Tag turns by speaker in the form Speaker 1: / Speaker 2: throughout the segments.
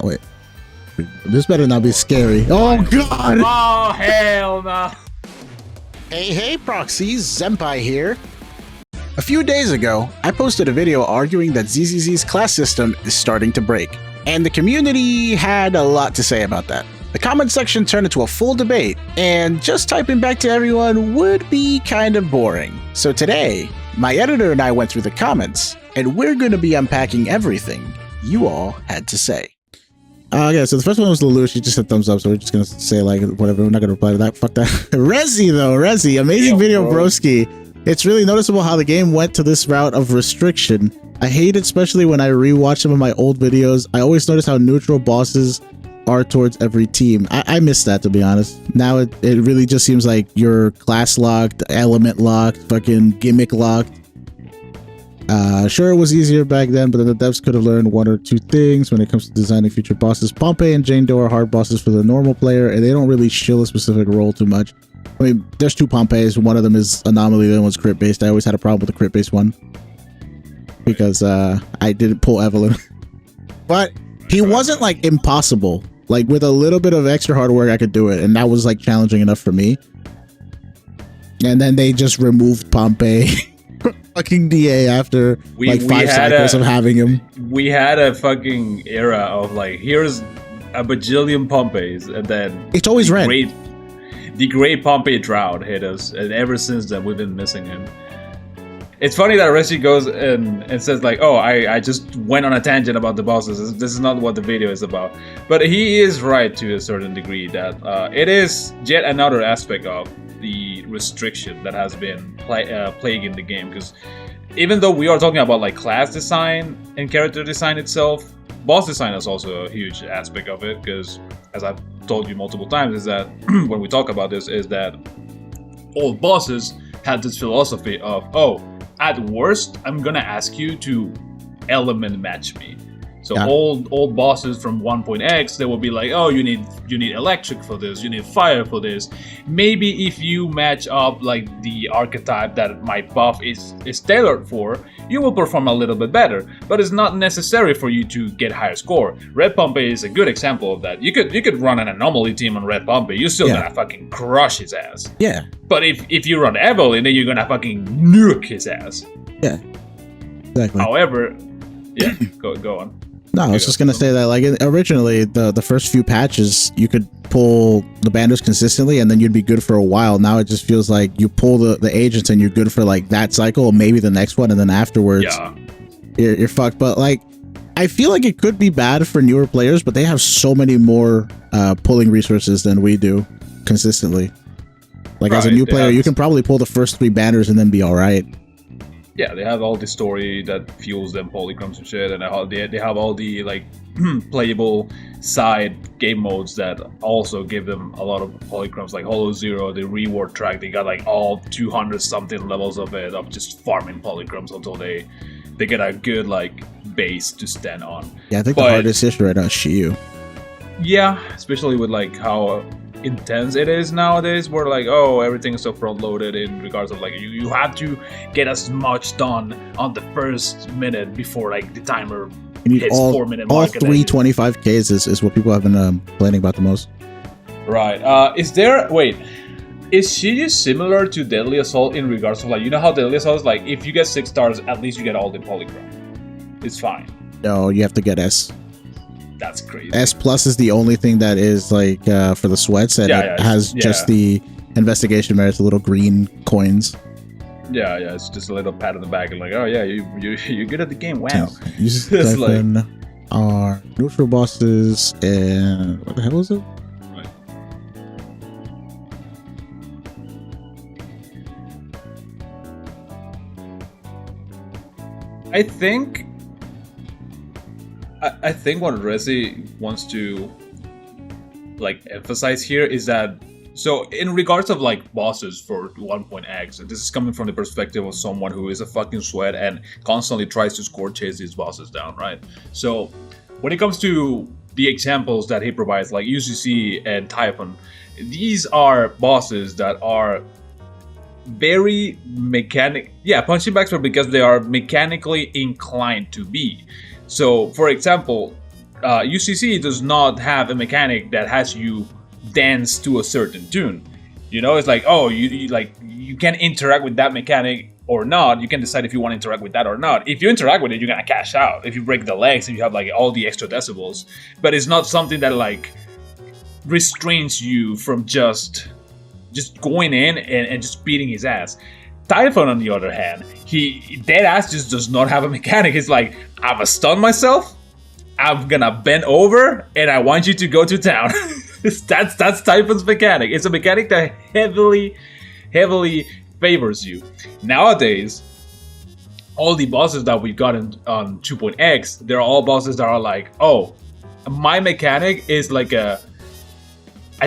Speaker 1: Wait. This better not be scary. Oh, God!
Speaker 2: Oh, hell no!
Speaker 1: Hey, Proxies, Zenpai here. A few days ago, I posted a video arguing that ZZZ's class system is starting to break, and the community had a lot to say about that. The comment section turned into a full debate, and just typing back to everyone would be kind of boring. So today, my editor and I went through the comments, and we're going to be unpacking everything you all had to say. Yeah, so the first one was Lulu. She just said thumbs up, so we're just gonna say like whatever. We're not gonna reply to that. Fuck that. Rezi, amazing video, broski. It's really noticeable how the game went to this route of restriction. I hate it, especially when I rewatch some of my old videos. I always notice how neutral bosses are towards every team. I miss that, to be honest. Now it really just seems like you're class locked, element locked, fucking gimmick locked. Sure, it was easier back then, but then the devs could have learned one or two things when it comes to designing future bosses. Pompey and Jane Doe are hard bosses for the normal player, and they don't really shill a specific role too much. I mean, there's two Pompeys. One of them is anomaly, the other one's crit based. I always had a problem with the crit based one because I didn't pull Evelyn. But he wasn't like impossible. Like with a little bit of extra hard work, I could do it, and that was like challenging enough for me. And then they just removed Pompey. Fucking DA after like 5 cycles of having him.
Speaker 2: We had a fucking era of like, here's a bajillion Pompeys, and then
Speaker 1: it's always red.
Speaker 2: The great Pompey drought hit us, and ever since then we've been missing him. It's funny that Resi goes and says like, oh, I just went on a tangent about the bosses. This is not what the video is about. But he is right to a certain degree that it is yet another aspect of the restriction that has been plaguing the game, because even though we are talking about like class design and character design itself, boss design is also a huge aspect of it, because as I've told you multiple times is that when we talk about this is that old bosses had this philosophy of, oh, at worst I'm gonna ask you to element match me. So yeah. old bosses from 1.x, they will be like, oh, you need electric for this, you need fire for this. Maybe if you match up like the archetype that my buff is tailored for, you will perform a little bit better. But it's not necessary for you to get higher score. Red Pompey is a good example of that. You could run an anomaly team on Red Pompey, you're still gonna fucking crush his ass. Yeah. But if you run Evelyn, then you're gonna fucking nuke his ass. Yeah. Exactly. However, yeah, go on.
Speaker 1: No, I was just going to say that, like, originally, the first few patches, you could pull the banners consistently, and then you'd be good for a while. Now it just feels like you pull the agents, and you're good for, like, that cycle, or maybe the next one, and then afterwards, you're fucked. But, like, I feel like it could be bad for newer players, but they have so many more pulling resources than we do consistently. Like, as a new player, you can probably pull the first 3 banners and then be all right.
Speaker 2: Yeah, they have all the story that fuels them polychromes and shit, and they have all the like playable side game modes that also give them a lot of polychromes, like Hollow Zero, the reward track. They got like all 200 something levels of it, of just farming polychromes until they get a good like base to stand on.
Speaker 1: Yeah, I think the hardest issue right now is Shiyu.
Speaker 2: Yeah, especially with like how intense it is nowadays, where like, oh, everything is so front loaded in regards of like you have to get as much done on the first minute before like the timer hits 4 minute mark.
Speaker 1: All 325Ks is what people have been complaining about the most.
Speaker 2: Right. Is she just similar to Deadly Assault in regards to like, you know how Deadly Assault is like, if you get 6 stars, at least you get all the polychrome. It's fine.
Speaker 1: No, you have to get S.
Speaker 2: That's crazy.
Speaker 1: S plus is the only thing that is like for the sweats, and it has just the investigation merits, the little green coins.
Speaker 2: Yeah, it's just a little pat on the back and like, oh yeah, you're good at the game. Wow.
Speaker 1: You just type in our neutral bosses and what the hell was it? Right.
Speaker 2: I think what Rezi wants to like emphasize here is that, so in regards of like bosses for 1.x, this is coming from the perspective of someone who is a fucking sweat and constantly tries to score chase these bosses down, right? So when it comes to the examples that he provides, like UCC and Typhon, these are bosses that are very punching bags, but because they are mechanically inclined to be. So, for example, UCC does not have a mechanic that has you dance to a certain tune. You know, it's like, oh, you can interact with that mechanic or not. You can decide if you want to interact with that or not. If you interact with it, you're gonna cash out. If you break the legs and you have like all the extra decibels, but it's not something that like restrains you from just going in and just beating his ass. Typhon, on the other hand, he dead ass just does not have a mechanic. It's like, I'm gonna stun myself, I'm gonna bend over, and I want you to go to town. That's Typhon's mechanic. It's a mechanic that heavily favors you. Nowadays, all the bosses that we've gotten on 2.x, they're all bosses that are like, oh, my mechanic is like a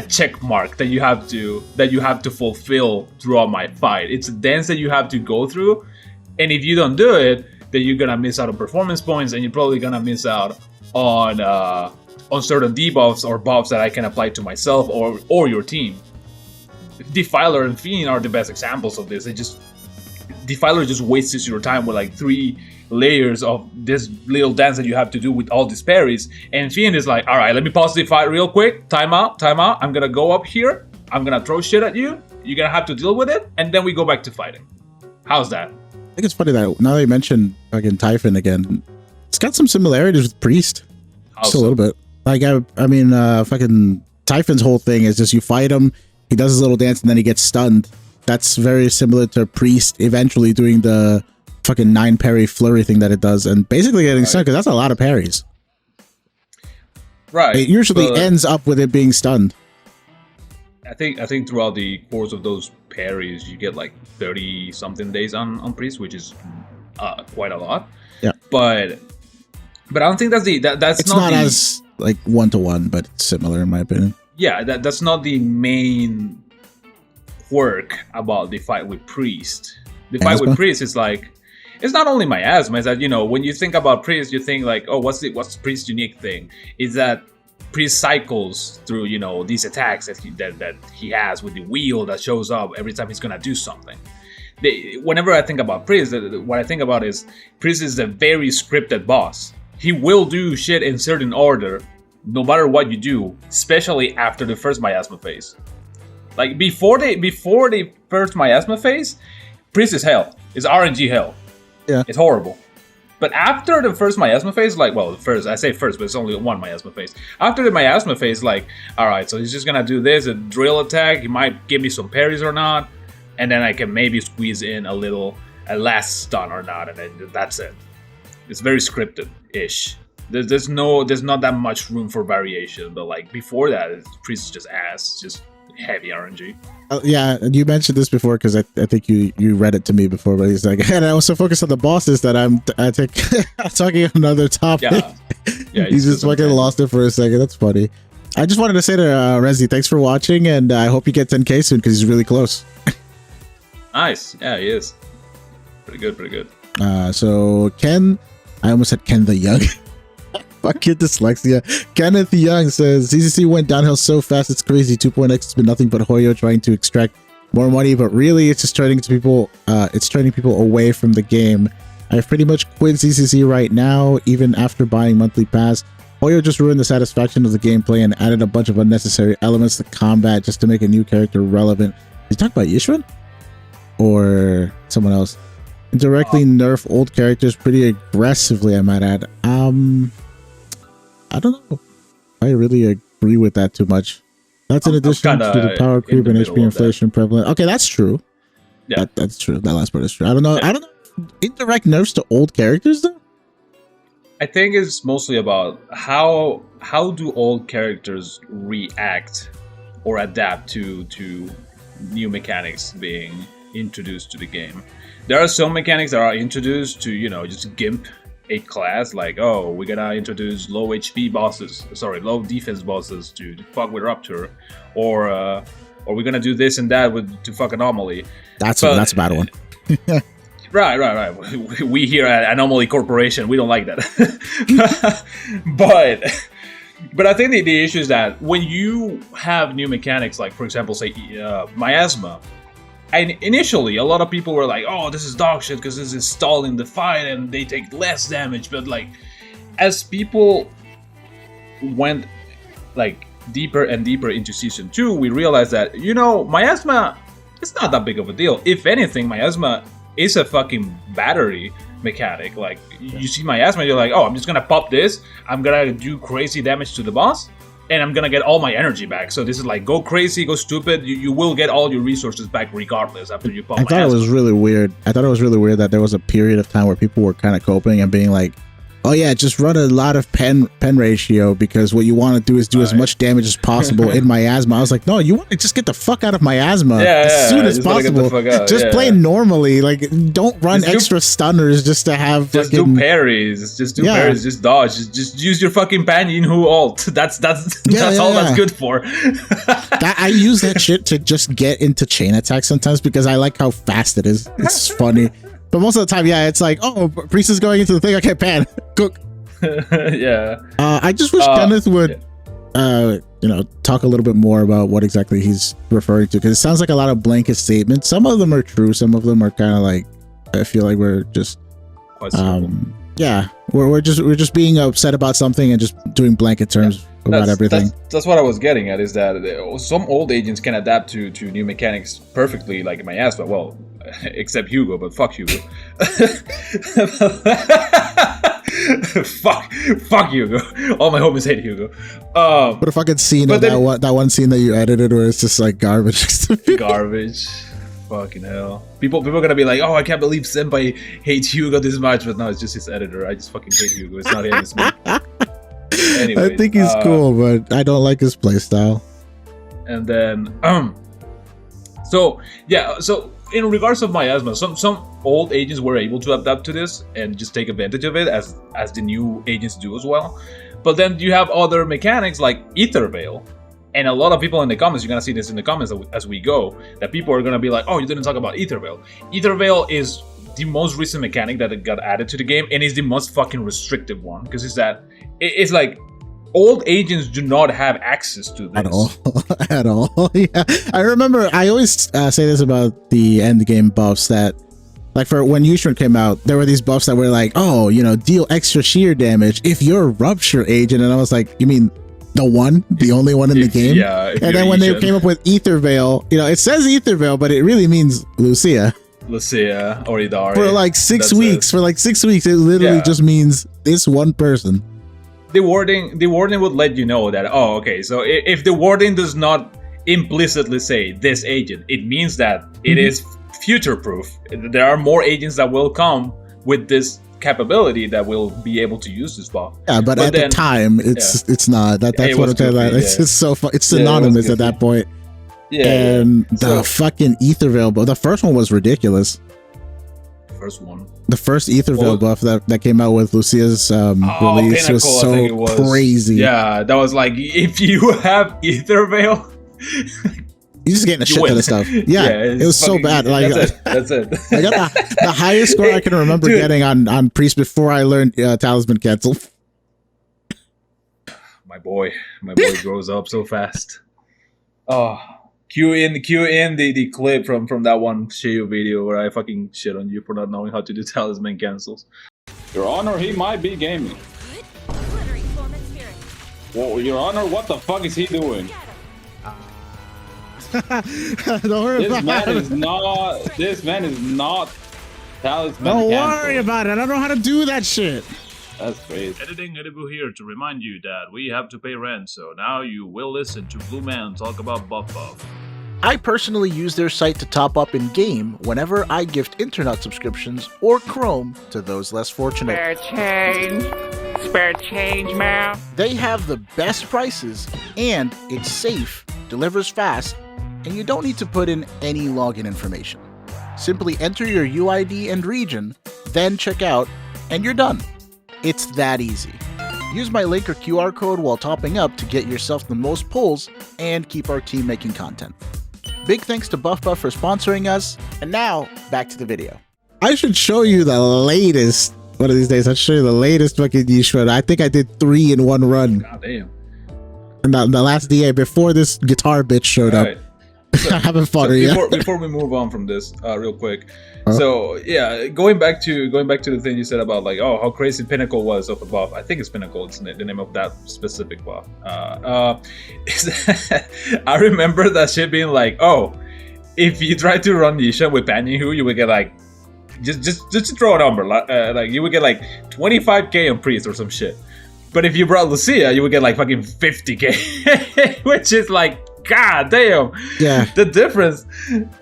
Speaker 2: check mark that you have to fulfill throughout my fight. It's a dance that you have to go through, and if you don't do it, then you're gonna miss out on performance points, and you're probably gonna miss out on certain debuffs or buffs that I can apply to myself or your team. Defiler and Fiend are the best examples of this. Defiler just wastes your time with like 3 layers of this little dance that you have to do with all these parries, and Fiend is like, alright, let me pause the fight real quick, time out, I'm gonna go up here, I'm gonna throw shit at you, you're gonna have to deal with it, and then we go back to fighting. How's that?
Speaker 1: I think it's funny that now that you mentioned fucking Typhon again, it's got some similarities with Priest. Just a little bit. Like, I mean, fucking Typhon's whole thing is just you fight him, he does his little dance, and then he gets stunned. That's very similar to Priest eventually doing the fucking 9 parry flurry thing that it does, and basically getting stunned, because that's a lot of parries.
Speaker 2: Right.
Speaker 1: It usually ends up with it being stunned.
Speaker 2: I think throughout the course of those parries, you get like 30 something days on Priest, which is quite a lot.
Speaker 1: Yeah.
Speaker 2: But I don't think that's
Speaker 1: it's not as like 1-to-1, but it's similar in my opinion.
Speaker 2: Yeah, that's not the main quirk about the fight with Priest. The fight with Priest is like, it's not only miasma. It's that, you know, when you think about Priest, you think like, oh, what's Priest's unique thing? Is that Priest cycles through, you know, these attacks that he has with the wheel that shows up every time he's gonna do something. Whenever I think about Priest, what I think about is Priest is a very scripted boss. He will do shit in certain order, no matter what you do, especially after the first miasma phase. Like before the first miasma phase, Priest is hell. It's RNG hell.
Speaker 1: Yeah.
Speaker 2: It's horrible. But after the first miasma phase, like, well, I say first, but it's only one miasma phase. After the miasma phase, like, alright, so he's just gonna do this, a drill attack, he might give me some parries or not, and then I can maybe squeeze in a last stun or not, and then that's it. It's very scripted-ish. There's not that much room for variation, but like before that, Priest is just ass, just heavy RNG.
Speaker 1: Yeah, you mentioned this before because I think you read it to me before, but he's like, and I was so focused on the bosses that I'm talking another topic. Yeah, he's just fucking lost it for a second. That's funny. I just wanted to say to Rezi, thanks for watching, and I hope you get 10K soon because he's really close.
Speaker 2: Nice. Yeah, he is. Pretty good.
Speaker 1: So Ken, I almost said Ken the Young. Fuck your dyslexia. Kenneth Young says ZZC went downhill so fast it's crazy. 2.x has been nothing but Hoyo trying to extract more money, but really it's just turning people away from the game. I've pretty much quit ZZC right now, even after buying monthly pass. Hoyo just ruined the satisfaction of the gameplay and added a bunch of unnecessary elements to combat just to make a new character relevant. Did you talk about Yishuan? Or someone else? Indirectly nerf old characters pretty aggressively, I might add. I don't know. I really agree with that too much. That's in addition to the power creep and HP inflation prevalent. Okay, that's true. Yeah, that's true. That last part is true. I don't know. Indirect nerfs to old characters though?
Speaker 2: I think it's mostly about how do old characters react or adapt to new mechanics being introduced to the game. There are some mechanics that are introduced to, you know, just gimp a class, like, oh, we're gonna introduce low defense bosses to fuck with Raptor, or we're gonna do this and that to fuck Anomaly.
Speaker 1: That's a bad one.
Speaker 2: Right. We here at Anomaly Corporation, we don't like that. But I think the issue is that when you have new mechanics, like for example, say Miasma. And initially, a lot of people were like, oh, this is dog shit because this is stalling the fight and they take less damage. But like, as people went like deeper and deeper into season 2, we realized that, you know, miasma, it's not that big of a deal. If anything, miasma is a fucking battery mechanic. Like, you see miasma, you're like, oh, I'm just gonna pop this, I'm gonna do crazy damage to the boss, and I'm gonna get all my energy back. So this is like, go crazy, go stupid, you will get all your resources back regardless after you pop miasma.
Speaker 1: I thought it was really weird. I thought it was really weird that there was a period of time where people were kind of coping and being like, oh yeah, just run a lot of pen ratio, because what you want to do is do as much damage as possible in miasma. I was like, no, you want to just get the fuck out of miasma as soon as possible. Just play normally. Like, don't run extra stunners just to have.
Speaker 2: Just do parries. Just do parries. Just dodge. Just use your fucking Panyin Hu ult. That's all that's good for.
Speaker 1: I use that shit to just get into chain attacks sometimes because I like how fast it is. It's funny. But most of the time, yeah, it's like, oh, Priest is going into the thing. Okay, pan, cook.
Speaker 2: Yeah.
Speaker 1: I just wish Kenneth would, you know, talk a little bit more about what exactly he's referring to, because it sounds like a lot of blanket statements. Some of them are true. Some of them are kind of like, I feel like we're just, yeah, we're just being upset about something and just doing blanket terms about everything.
Speaker 2: That's what I was getting at, is that some old agents can adapt to new mechanics perfectly, like miasma. Well, except Hugo, but fuck Hugo. fuck Hugo. All my homies hate Hugo.
Speaker 1: What a fucking scene of that one scene that you edited where it's just like garbage.
Speaker 2: Garbage. Fucking hell. People are gonna be like, oh, I can't believe Senpai hates Hugo this much, but no, it's just his editor. I just fucking hate Hugo. It's not him, it's me. Anyways,
Speaker 1: I think he's cool, but I don't like his playstyle.
Speaker 2: And then, so in regards of miasma, some old agents were able to adapt to this and just take advantage of it, as the new agents do as well. But then you have other mechanics like Ether Veil, and a lot of people in the comments, you're gonna see this in the comments as we go, that people are gonna be like, oh, you didn't talk about Ether Veil. Ether Veil is the most recent mechanic that got added to the game, and is the most fucking restrictive one, because it's like old agents do not have access to this
Speaker 1: at all. Yeah, I remember I always say this about the end game buffs, that like for when Yushin came out, there were these buffs that were like, oh, you know, deal extra sheer damage if you're a Rupture agent, and I was like, you mean the only one in the game?
Speaker 2: Yeah.
Speaker 1: And then when they came up with Ether Veil, you know, it says Ether Veil, but it really means Lucia
Speaker 2: or Idari.
Speaker 1: For like 6 weeks. For like 6 weeks, it literally just means this one person.
Speaker 2: The wording would let you know that, oh, okay, so if the wording does not implicitly say this agent, it means that it is future proof. There are more agents that will come with this capability that will be able to use this buff.
Speaker 1: Yeah, but at the time, it's not. That's what I'm telling you. It's just so fun. It's synonymous at that point. Yeah. And the fucking Ether Veil, but the first one was ridiculous. The first Ether Veil buff that came out with Lucia's release
Speaker 2: Pinnacle,
Speaker 1: was so crazy.
Speaker 2: Yeah, that was like, if you have Ether Veil,
Speaker 1: you're just getting a shit ton of stuff. Yeah, it was so bad. Like,
Speaker 2: that's it.
Speaker 1: I got the highest score I can remember getting on Priest before I learned Talisman Cancel.
Speaker 2: My boy grows up so fast. Oh. Cue in the clip from that one Sheo video where I fucking shit on you for not knowing how to do talisman cancels.
Speaker 3: Your Honor, he might be gaming. Well, Your Honor, what the fuck is he doing?
Speaker 1: Don't worry about it.
Speaker 3: This man is not talisman.
Speaker 1: Don't worry about it. I don't know how to do that shit.
Speaker 3: That's crazy.
Speaker 4: Editing Editboo here to remind you that we have to pay rent, so now you will listen to Blue Man talk about Buff.
Speaker 5: I personally use their site to top up in-game whenever I gift internet subscriptions or Chrome to those less fortunate.
Speaker 6: Spare change, man.
Speaker 5: They have the best prices, and it's safe, delivers fast, and you don't need to put in any login information. Simply enter your UID and region, then check out, and you're done. It's that easy. Use my link or QR code while topping up to get yourself the most pulls and keep our team making content. Big thanks to Buff for sponsoring us, and now back to the video.
Speaker 1: I should show you the latest. One of these days, I'll show you the latest fucking Yushin. I think I did 3 in one run.
Speaker 2: God damn.
Speaker 1: And the last DA before this guitar bitch showed up. I haven't fought her yet.
Speaker 2: Before we move on from this, real quick.
Speaker 1: Huh?
Speaker 2: So yeah, going back to the thing you said about like, oh, how crazy Pinnacle was of a buff. I think it's Pinnacle. It's the name of that specific buff. I remember that shit being like, oh, if you try to run Yisha with Banyihu, you would get like, just to throw a number, like you would get like 25k on Priest or some shit. But if you brought Lucia, you would get like fucking 50k, which is like, god damn.
Speaker 1: Yeah.
Speaker 2: The difference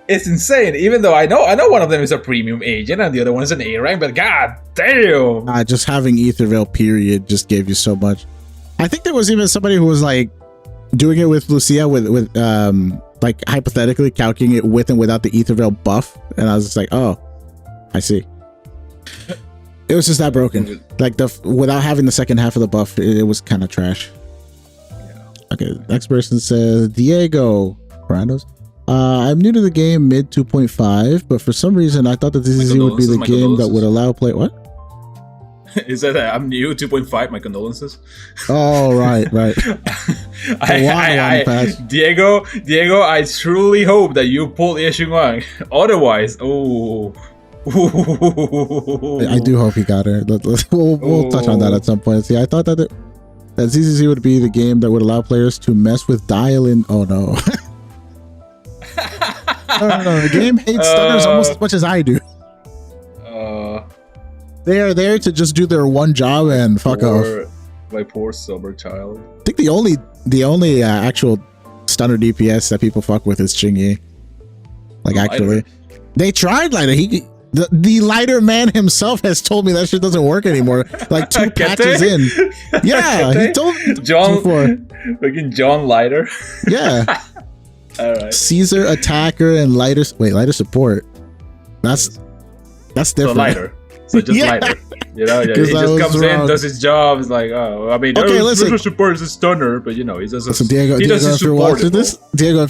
Speaker 2: is insane. Even though I know one of them is a premium agent and the other one is an A rank, but god damn.
Speaker 1: Just having Ether Veil period just gave you so much. I think there was even somebody who was like doing it with Lucia with like hypothetically calculating it with and without the Ether Veil buff, and I was just like, oh, I see. It was just that broken. Like without having the second half of the buff, it was kind of trash. Okay, next person says Diego Brandos. I'm new to the game, mid 2.5, but for some reason I thought that ZZZ would be the game that would allow play. What?
Speaker 2: Is that I'm new 2.5? My condolences.
Speaker 1: Oh right.
Speaker 2: Diego, I truly hope that you pull Yeshunwang. Otherwise, oh.
Speaker 1: I do hope he got her. We'll touch on that at some point. See, I thought that ZZZ would be the game that would allow players to mess with dial-in. Oh no. No. The game hates stunners almost as much as I do. They are there to just do their one job and fuck off.
Speaker 2: My poor sober child.
Speaker 1: I think the only actual stunner DPS that people fuck with is Chingyi. Like actually, they tried lighter. The lighter man himself has told me that shit doesn't work anymore. Like 2 patches in. Yeah, he told me
Speaker 2: John before. Fucking John Lighter.
Speaker 1: Yeah.
Speaker 2: All right.
Speaker 1: Caesar attacker and lighter. Wait, lighter support. That's different.
Speaker 2: So lighter. So just lighter. You know, he just comes in, does his job. It's like, oh, I mean,
Speaker 1: okay, listen.
Speaker 2: Support is a stunner, but you know, he does.
Speaker 1: Diego, if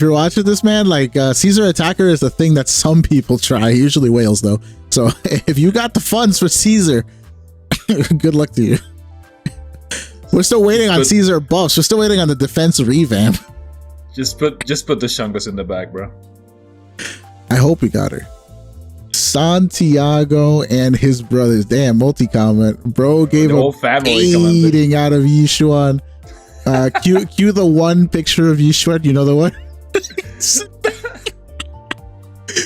Speaker 1: you're watching this, man, like Caesar attacker is a thing that some people try. Usually whales, though. So if you got the funds for Caesar, good luck to you. We're still waiting on Caesar buffs. We're still waiting on the defense revamp.
Speaker 2: Just put the Shungus in the back, bro.
Speaker 1: I hope we got her. Santiago and his brothers. Damn, multi-comment. Bro gave a eating out of Yishuan. Cue the one picture of Yishuan. You know the one?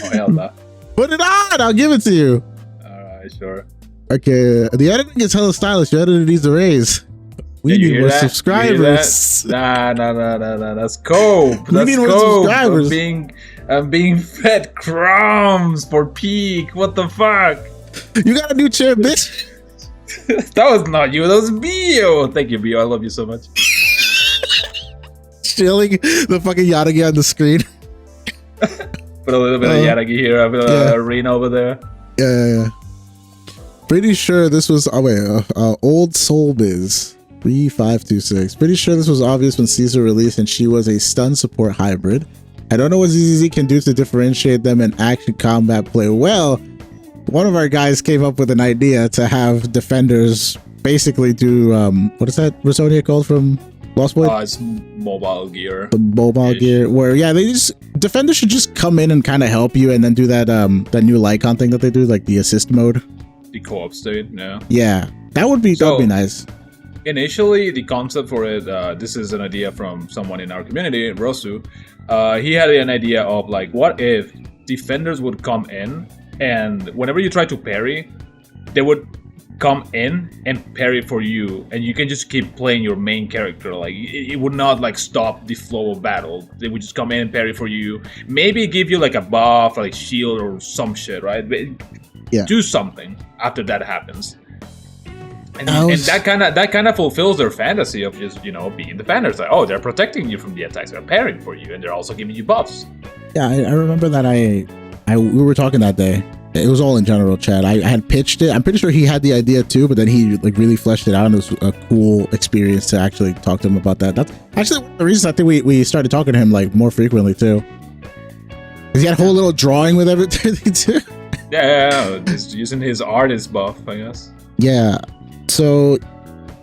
Speaker 2: Oh, hell no.
Speaker 1: Put it on. I'll give it to you.
Speaker 2: Alright, sure.
Speaker 1: Okay, the editing is hella stylish. Your editor needs a raise. We need more subscribers.
Speaker 2: Nah. That's cope.
Speaker 1: We need more subscribers.
Speaker 2: I'm being fed crumbs for peak. What the fuck?
Speaker 1: You got a new chair, bitch.
Speaker 2: That was not you. That was Bio. Thank you, Bio. I love you so much.
Speaker 1: Chilling the fucking Yadagi on the screen.
Speaker 2: Put a little bit of Yadagi here. A bit of Arena over there.
Speaker 1: Yeah. Pretty sure this was Old Soul Biz 3526. Pretty sure this was obvious when Caesar released and she was a stun support hybrid. I don't know what ZZZ can do to differentiate them in action combat play. Well, one of our guys came up with an idea to have defenders basically do what is that Rosonia called from Lost Boy?
Speaker 2: It's mobile gear.
Speaker 1: The mobile gear, where defenders should just come in and kind of help you, and then do that new Lycon thing that they do, like the assist mode.
Speaker 2: The co-op state, yeah.
Speaker 1: Yeah, that would be nice.
Speaker 2: Initially, the concept for it, this is an idea from someone in our community, Rosu. He had an idea of like, what if defenders would come in, and whenever you try to parry, they would come in and parry for you, and you can just keep playing your main character. Like it would not like stop the flow of battle. They would just come in and parry for you. Maybe give you like a buff, or like shield or some shit, right? But do something after that happens. And that kind of fulfills their fantasy of just, being defenders. Like, oh, they're protecting you from the attacks, they're parrying for you, and they're also giving you buffs.
Speaker 1: Yeah, I remember that we were talking that day. It was all in general chat. I had pitched it. I'm pretty sure he had the idea too, but then he like really fleshed it out, and it was a cool experience to actually talk to him about that. That's actually one of the reasons I think we started talking to him like more frequently too. He had a whole little drawing with everything too.
Speaker 2: Yeah, just using his artist buff, I guess.
Speaker 1: Yeah. So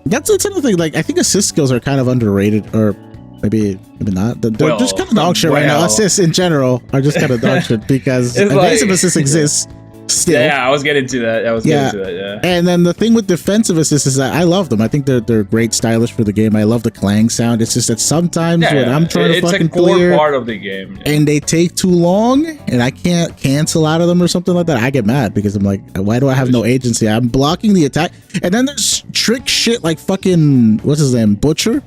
Speaker 1: that's another thing. Like, I think assist skills are kind of underrated, or Maybe not. They're
Speaker 2: Well,
Speaker 1: just kind of dog shit right now.
Speaker 2: well.
Speaker 1: Assists in general are just kind of dog shit because
Speaker 2: It's
Speaker 1: evasive
Speaker 2: like-
Speaker 1: assists exists still.
Speaker 2: Yeah, I was getting to that. Yeah.
Speaker 1: And then the thing with defensive assists is that I love them. I think they're great stylish for the game. I love the clang sound. It's just that sometimes when I'm trying to fucking
Speaker 2: it's a core
Speaker 1: clear
Speaker 2: part of the game.
Speaker 1: and they take too long and I can't cancel out of them or something like that, I get mad because I'm like, why do I have no agency? I'm blocking the attack. And then there's trick shit like fucking, what's his name? Butcher?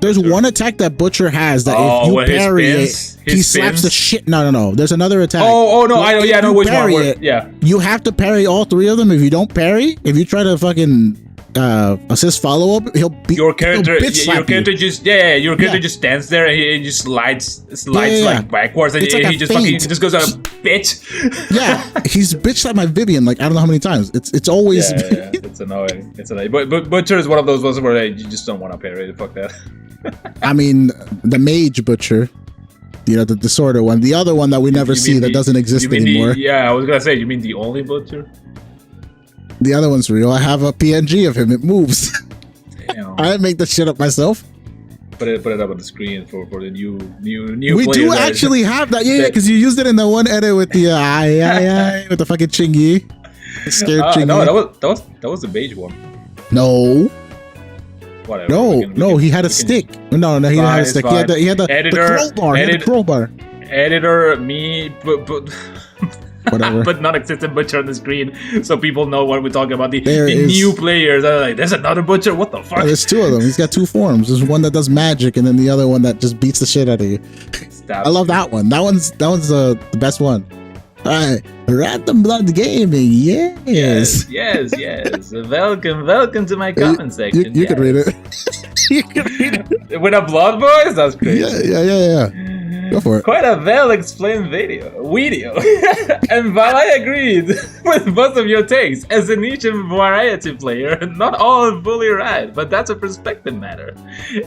Speaker 1: There's one attack that Butcher has that if you
Speaker 2: with his
Speaker 1: parry
Speaker 2: spins?
Speaker 1: it, he
Speaker 2: His
Speaker 1: slaps the
Speaker 2: spins?
Speaker 1: shit. No. There's another attack.
Speaker 2: Oh no, I know.
Speaker 1: If
Speaker 2: Yeah, I know
Speaker 1: you
Speaker 2: which one.
Speaker 1: parry it,
Speaker 2: Yeah.
Speaker 1: you have to parry all three of them. If you don't parry, if you try to fucking assist follow up, he'll beat
Speaker 2: Your character,
Speaker 1: he'll bitch slap
Speaker 2: your character
Speaker 1: you.
Speaker 2: just your character
Speaker 1: Yeah.
Speaker 2: just stands there and he just slides
Speaker 1: Yeah.
Speaker 2: like backwards and
Speaker 1: It's like
Speaker 2: he
Speaker 1: a
Speaker 2: just fucking
Speaker 1: feint.
Speaker 2: just goes out bitch.
Speaker 1: Yeah, he's bitch slapped my Vivian like I don't know how many times. It's always
Speaker 2: Yeah, it's annoying. It's annoying. But Butcher is one of those ones where like, you just don't want to parry it. Fuck that.
Speaker 1: I mean, the Mage Butcher, you know, the disorder one. The other one that we never
Speaker 2: You
Speaker 1: see
Speaker 2: mean
Speaker 1: that
Speaker 2: the-
Speaker 1: doesn't exist
Speaker 2: you mean
Speaker 1: anymore.
Speaker 2: yeah, I was gonna say, you mean the only Butcher?
Speaker 1: The other one's real. I have a PNG of him. It moves.
Speaker 2: Damn.
Speaker 1: I didn't make the shit up myself.
Speaker 2: Put it up on the screen for the new
Speaker 1: We
Speaker 2: players
Speaker 1: do
Speaker 2: that-
Speaker 1: actually have that. Yeah,
Speaker 2: that-
Speaker 1: because you used it in the one edit with the with the fucking Chingy. The scared Chingy.
Speaker 2: no, that was the beige one.
Speaker 1: No.
Speaker 2: Whatever.
Speaker 1: No,
Speaker 2: we can-
Speaker 1: no, he had a
Speaker 2: we can-
Speaker 1: stick. No, he didn't
Speaker 2: Fine,
Speaker 1: have a
Speaker 2: it's
Speaker 1: stick.
Speaker 2: fine.
Speaker 1: He had the
Speaker 2: Editor,
Speaker 1: crowbar. He had the
Speaker 2: edit-
Speaker 1: crowbar.
Speaker 2: Editor, me, but
Speaker 1: Whatever.
Speaker 2: but non-existent Butcher on the screen, so people know what we're talking about. The
Speaker 1: There is-
Speaker 2: new players are like, there's another Butcher. What the fuck?
Speaker 1: Oh, there's two of them. He's got two forms. There's one that does magic, and then the other one that just beats the shit out of you.
Speaker 2: Stab.
Speaker 1: I love that one. That one's the best one. All right, Random Blood Gaming. Yes.
Speaker 2: Yes. Welcome to my comment section.
Speaker 1: You can read it. You can read it.
Speaker 2: With a blood voice, that's crazy.
Speaker 1: Yeah. Go for it.
Speaker 2: Quite a well-explained video. And while I agreed with most of your takes, as a niche and variety player, not all fully right, but that's a perspective matter.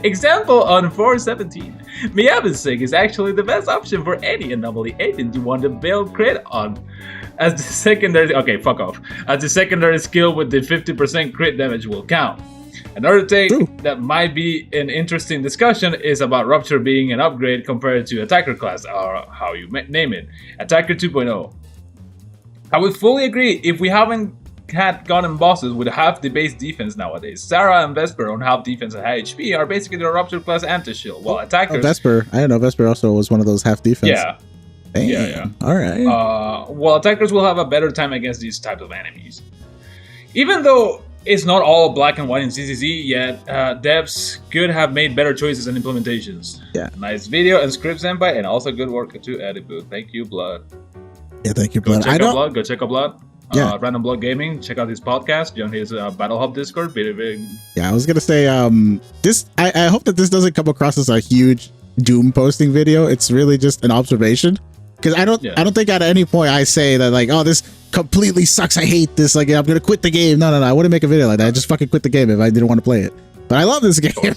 Speaker 2: Example on 417. Miyabusig is actually the best option for any anomaly agent you want to build crit on. As the secondary, okay, fuck off. As the secondary skill with the 50% crit damage will count. Another take
Speaker 1: True.
Speaker 2: that might be an interesting discussion is about Rupture being an upgrade compared to Attacker class, or how you name it, Attacker 2.0. I would fully agree if we haven't had gotten bosses with half the base defense nowadays. Sarah and Vesper on half defense and high HP are basically the Rupture class anti-shield, while
Speaker 1: Oh,
Speaker 2: Attackers...
Speaker 1: Vesper. I didn't know Vesper also was one of those half defense.
Speaker 2: yeah.
Speaker 1: Damn.
Speaker 2: yeah.
Speaker 1: All right.
Speaker 2: While Attackers will have a better time against these types of enemies. Even though it's not all black and white in ZZZ yet, devs could have made better choices and implementations.
Speaker 1: Yeah.
Speaker 2: Nice video and script Senpai, and also good work to Editboo. Thank you, Blood.
Speaker 1: Yeah, thank you,
Speaker 2: Go
Speaker 1: Blood.
Speaker 2: check
Speaker 1: I
Speaker 2: out
Speaker 1: don't.
Speaker 2: Blood. Go check out Blood.
Speaker 1: Yeah.
Speaker 2: Random Blood Gaming. Check out his podcast. Join his Battle Hub Discord. Very
Speaker 1: Yeah, I was gonna say this. I hope that this doesn't come across as a huge doom posting video. It's really just an observation. Because I don't think at any point I say that like, oh, this completely sucks. I hate this. Like, I'm gonna quit the game. No. I wouldn't make a video like that. I just fucking quit the game if I didn't want to play it. But I love this game.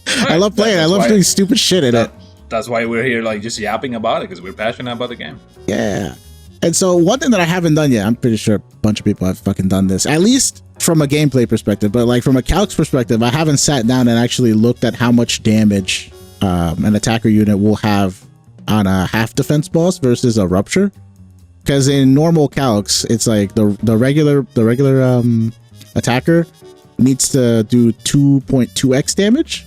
Speaker 1: I love playing. I love doing stupid shit in it.
Speaker 2: That's why we're here, like just yapping about it, because we're passionate about the game.
Speaker 1: Yeah. And so one thing that I haven't done yet, I'm pretty sure a bunch of people have fucking done this, at least from a gameplay perspective, but like from a calcs perspective, I haven't sat down and actually looked at how much damage an attacker unit will have on a half defense boss versus a rupture. Because in normal calcs, it's like the regular attacker needs to do 2.2x damage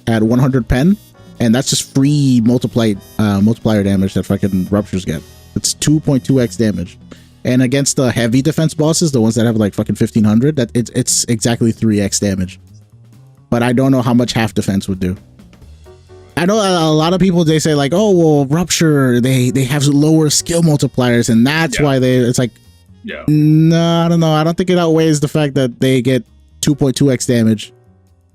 Speaker 1: at 100 pen, and that's just free multiplier damage that fucking ruptures get. It's 2.2x damage. And against the heavy defense bosses, the ones that have like fucking 1500, that it's exactly 3x damage. But I don't know how much half defense would do. I know a lot of people, they say like, oh, well, rupture, they have lower skill multipliers, and that's why it's like, no, I don't know. I don't think it outweighs the fact that they get 2.2x damage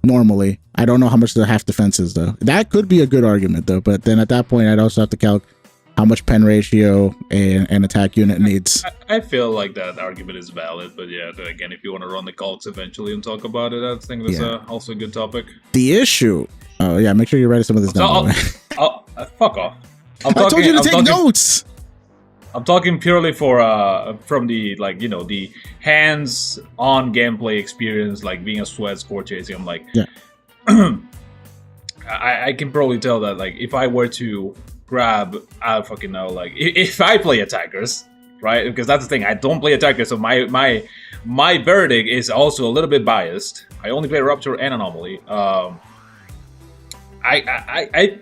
Speaker 1: normally. I don't know how much the half defense is though. That could be a good argument though, but then at that point, I'd also have to calc how much pen ratio an attack unit needs.
Speaker 2: I feel like that argument is valid, but yeah, then again, if you want to run the calcs eventually and talk about it, I think that's also a good topic.
Speaker 1: The issue. Oh yeah, make sure you write some of this down.
Speaker 2: Fuck off.
Speaker 1: I told you to take notes.
Speaker 2: I'm talking purely from the the hands-on gameplay experience, like being a sweat score chasing. I'm like, I can probably tell that like if I were to grab, I don't fucking know, like if I play attackers, right? Because that's the thing, I don't play attackers, so my verdict is also a little bit biased. I only play Rupture and Anomaly. I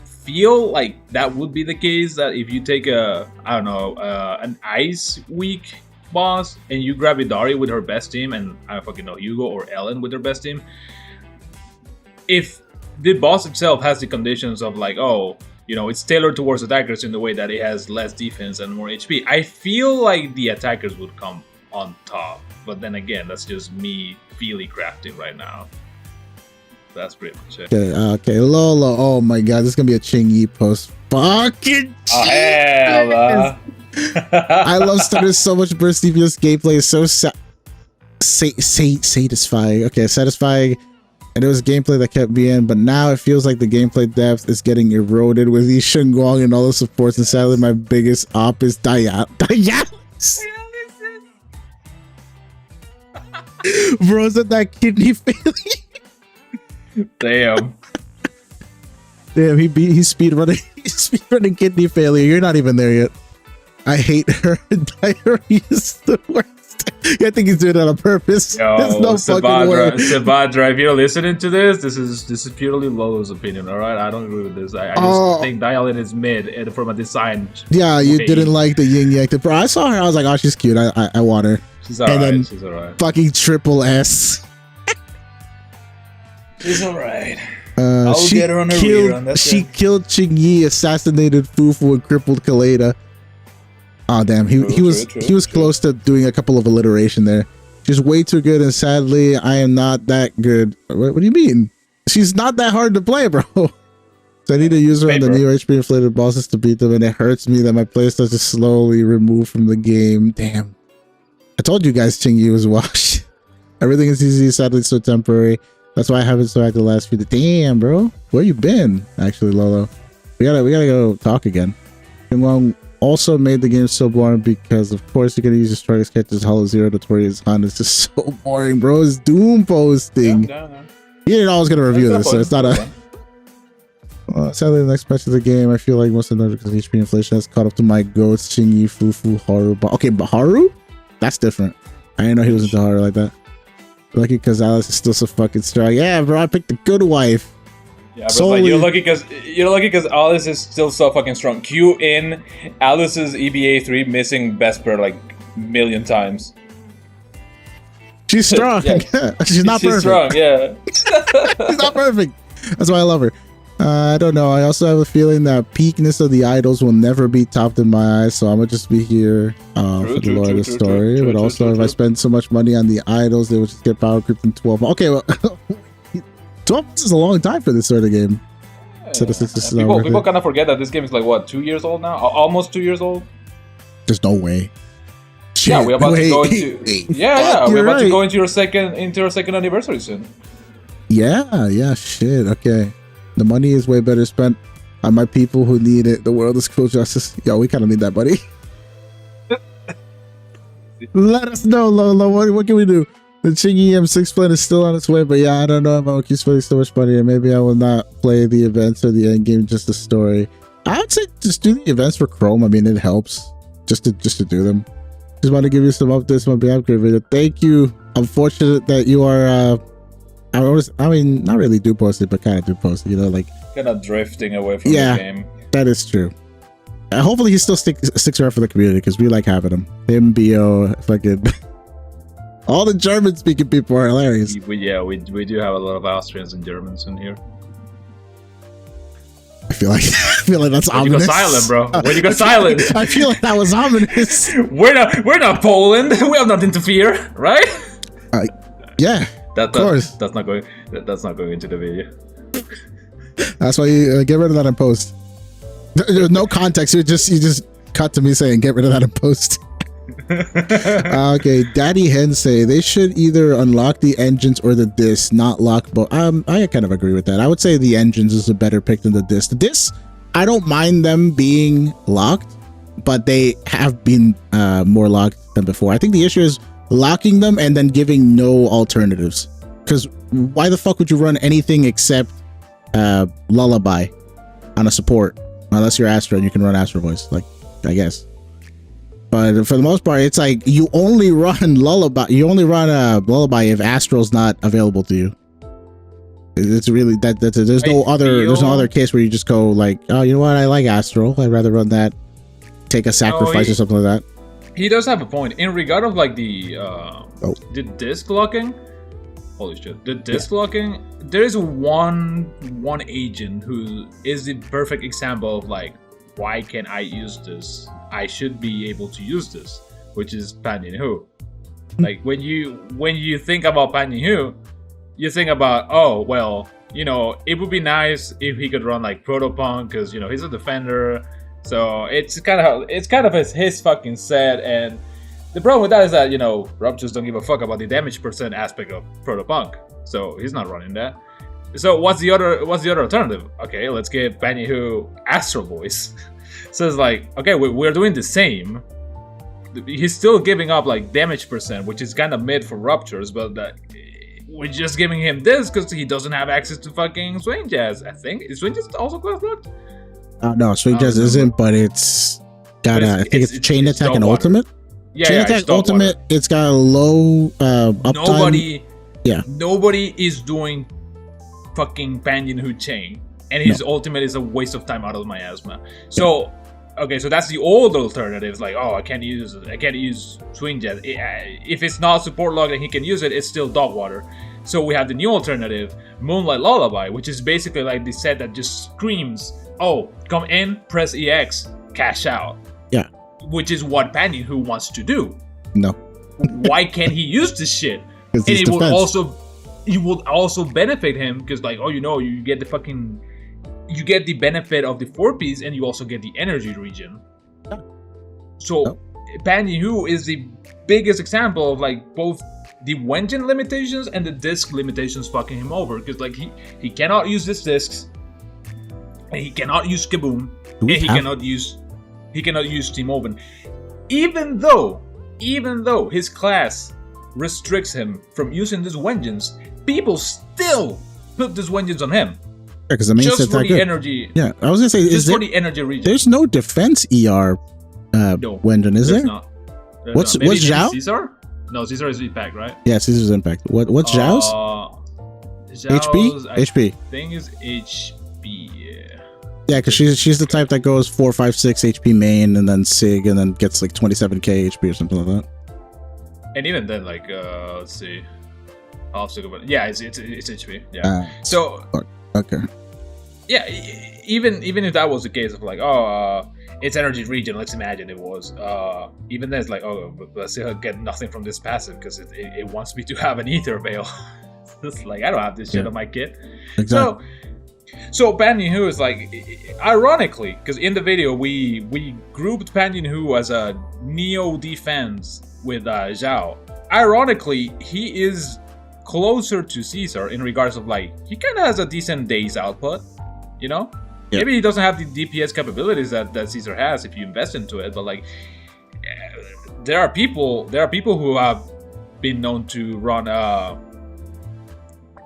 Speaker 2: feel like that would be the case, that if you take an Ice Week boss and you grab Idari with her best team, and I don't fucking know, Hugo or Ellen with her best team, if the boss itself has the conditions of like, oh, you know, it's tailored towards attackers in the way that it has less defense and more HP, I feel like the attackers would come on top. But then again, that's just me feely crafting right now. That's pretty much it.
Speaker 1: Okay, Lola. Oh my god, this is gonna be a Ching Yi post. Fucking
Speaker 2: oh, hell,
Speaker 1: I love starting so much burst DPS gameplay. It's so satisfying. Okay, satisfying. And it was gameplay that kept me in, but now it feels like the gameplay depth is getting eroded with these Shunguang and all the supports. And sadly, my biggest op is Dialis. Bro, is that kidney failure?
Speaker 2: Damn.
Speaker 1: Damn, he's speedrunning kidney failure. You're not even there yet. I hate her. Diarrhea is the worst. I think he's doing it on purpose.
Speaker 2: Yo,
Speaker 1: there's no fucking way.
Speaker 2: Sabadra, if you're listening to this, this is purely Lolo's opinion, alright? I don't agree with this. I just think Dialin is mid, and from a design.
Speaker 1: Yeah, you didn't like the yin yang. Bro, I saw her, I was like, oh, she's cute. I want her.
Speaker 2: She's alright. She's alright.
Speaker 1: Fucking triple S.
Speaker 2: She's alright.
Speaker 1: I'll get her on her rerun. She killed Ching Yi, assassinated Fufu, and crippled Kaleda. Oh damn, he was close to doing a couple of alliteration there. She's way too good, and sadly, I am not that good. What do you mean? She's not that hard to play, bro. So I need to use her on the new HP inflated bosses to beat them, and it hurts me that my playstyle is slowly removed from the game. Damn. I told you guys Ching Yi was washed. Everything is easy, sadly so temporary. That's why I haven't survived the last few days. Damn, bro. Where you been? Actually, Lolo. We gotta go talk again. Long also made the game so boring because of course you're gonna use your strongest characters Hollow Zero Notorious Han. It's just so boring, bro. It's Doom posting. Yeah. You didn't know I was gonna review this, so it's not a sadly the next patch of the game, I feel like most of them because HP inflation has caught up to my goats, Ching Yi, Fufu, Haru. Okay, but Haru? That's different. I didn't know he was into Haru like that. Lucky because Alice is still so fucking strong. Yeah, bro, I picked the good wife.
Speaker 2: Yeah, but like, you're lucky because Alice is still so fucking strong. Q in Alice's EBA 3 missing Vesper like a million times.
Speaker 1: She's strong. Yeah. She's not perfect.
Speaker 2: Strong, yeah.
Speaker 1: She's not perfect. That's why I love her. I don't know. I also have a feeling that peakness of the idols will never be topped in my eyes, so I'm gonna just be here for the lore of the story. But also, if I spend so much money on the idols, they will just get power creeped in 12. Okay, well, 12 is a long time for this sort of game.
Speaker 2: Yeah. People kind of forget that this game is like what, 2 years old now? Almost 2 years old.
Speaker 1: There's no way. Shit,
Speaker 2: yeah, we're about to go into. We're about to go into your second anniversary soon.
Speaker 1: Yeah. Shit. Okay. The money is way better spent on my people who need it. The world is cruel justice. Yo, we kind of need that, buddy. Let us know, Lolo. What can we do? The Chingy M6 plan is still on its way, but yeah, I don't know if I'll keep spending so much money, and maybe I will not play the events or the end game, just the story. I would say just do the events for Chrome. I mean, it helps just to do them. Just want to give you some updates on my upgrade video. Thank you. I'm fortunate that you are. I mean, not really do post it, but kind of do post it, you know, like
Speaker 2: kind of drifting away from the game.
Speaker 1: That is true. Hopefully he still sticks around for the community because we like having him. Him, Bo, fucking all the German speaking people are hilarious.
Speaker 2: We do have a lot of Austrians and Germans in here.
Speaker 1: I feel like that's ominous.
Speaker 2: You go silent, bro. When you go silent,
Speaker 1: I feel like that was ominous.
Speaker 2: We're not Poland. We have nothing to fear, right?
Speaker 1: Yeah.
Speaker 2: Of course. That's not going into the video.
Speaker 1: That's why you get rid of that in post. There's no context. You just cut to me saying get rid of that in post. Okay, Daddy Hen say they should either unlock the engines or the disc, not lock both. I kind of agree with that. I would say the engines is a better pick than the disc. The disc, I don't mind them being locked, but they have been more locked than before. I think the issue is locking them and then giving no alternatives, because why the fuck would you run anything except Lullaby on a support, unless you're Astro and you can run Astro Voice, like, I guess. But for the most part, it's like you only run Lullaby. You only run Lullaby if Astral's not available to you. It's really that. There's no other case where you just go like, oh, you know what? I like Astral. I'd rather run that. Take a sacrifice or something like that.
Speaker 2: He does have a point in regard of like the disc locking. Holy shit! The disc locking. There is one agent who is the perfect example of like, why can't I use this? I should be able to use this, which is Pan Yin-Hu. Like when you think about Pan Yin-Hu, you think about, oh well, you know, it would be nice if he could run like Protopunk because you know he's a defender. So it's kind of his fucking set, and the problem with that is that you know Ruptures don't give a fuck about the damage percent aspect of Protopunk, so he's not running that. So what's the other alternative? Okay, let's give Pan Yin-Hu Astral Voice. So it's like, okay, we're doing the same. He's still giving up like damage percent, which is kind of mid for Ruptures, but we're just giving him this because he doesn't have access to fucking Swing Jazz. I think is Swing Jazz also class locked?
Speaker 1: No, Swing Jazz isn't, but it's got I think it's Chain Attack and Ultimate.
Speaker 2: Yeah,
Speaker 1: Chain Attack Ultimate. It's got a low uptime.
Speaker 2: Nobody is doing fucking Pan Yin-Hu Chain, and his ultimate is a waste of time out of my asthma. So, okay, so that's the old alternative. Like, oh, I can't use Swing Jazz. If it's not support locked and he can use it, it's still dog water. So we have the new alternative, Moonlight Lullaby, which is basically like the set that just screams, oh, come in, press EX, cash out.
Speaker 1: Yeah.
Speaker 2: Which is what Pan Yin-Hu wants to do.
Speaker 1: No.
Speaker 2: Why can't he use this shit? And it would also benefit him because, like, oh, you know, you get the benefit of the 4-piece and you also get the energy region.
Speaker 1: Yeah.
Speaker 2: So Pan Yin-Hu is the biggest example of like both the Wenjin limitations and the disc limitations fucking him over because like he cannot use his discs, and he cannot use Kaboom, and he cannot use Team Open, even though his class restricts him from using these Wenjins. People still put these Wenjins on him.
Speaker 1: Yeah, because the main
Speaker 2: just
Speaker 1: set's
Speaker 2: for
Speaker 1: that
Speaker 2: the
Speaker 1: good.
Speaker 2: energy.
Speaker 1: Yeah, I was gonna say,
Speaker 2: just for the energy region.
Speaker 1: There's no defense ER Wenjin, is there?
Speaker 2: Not.
Speaker 1: What's Zhao?
Speaker 2: Caesar? No, Caesar is Impact, right?
Speaker 1: Yeah, Caesar's Impact. What's Zhao's? HP?
Speaker 2: I think is HP.
Speaker 1: Yeah, because she's the type that goes 4, 5, 6 HP main and then Sig and then gets like 27k HP or something like that.
Speaker 2: And even then, like, let's see. I'll stick about it. Yeah, it's HP. Yeah. So.
Speaker 1: Okay.
Speaker 2: Yeah, even if that was the case of like, it's energy region. Let's imagine it was. Even then, it's like, but I still get nothing from this passive because it wants me to have an Ether Veil. It's like I don't have this shit on my kit.
Speaker 1: Exactly.
Speaker 2: So Pan Yin-Hu is like, ironically, because in the video we grouped Pan Yin-Hu as a Neo defense with Zhao. Ironically, he is closer to Caesar in regards of like he kind of has a decent days output, you know. Yeah. Maybe he doesn't have the DPS capabilities that Caesar has if you invest into it, but like there are people who have been known to run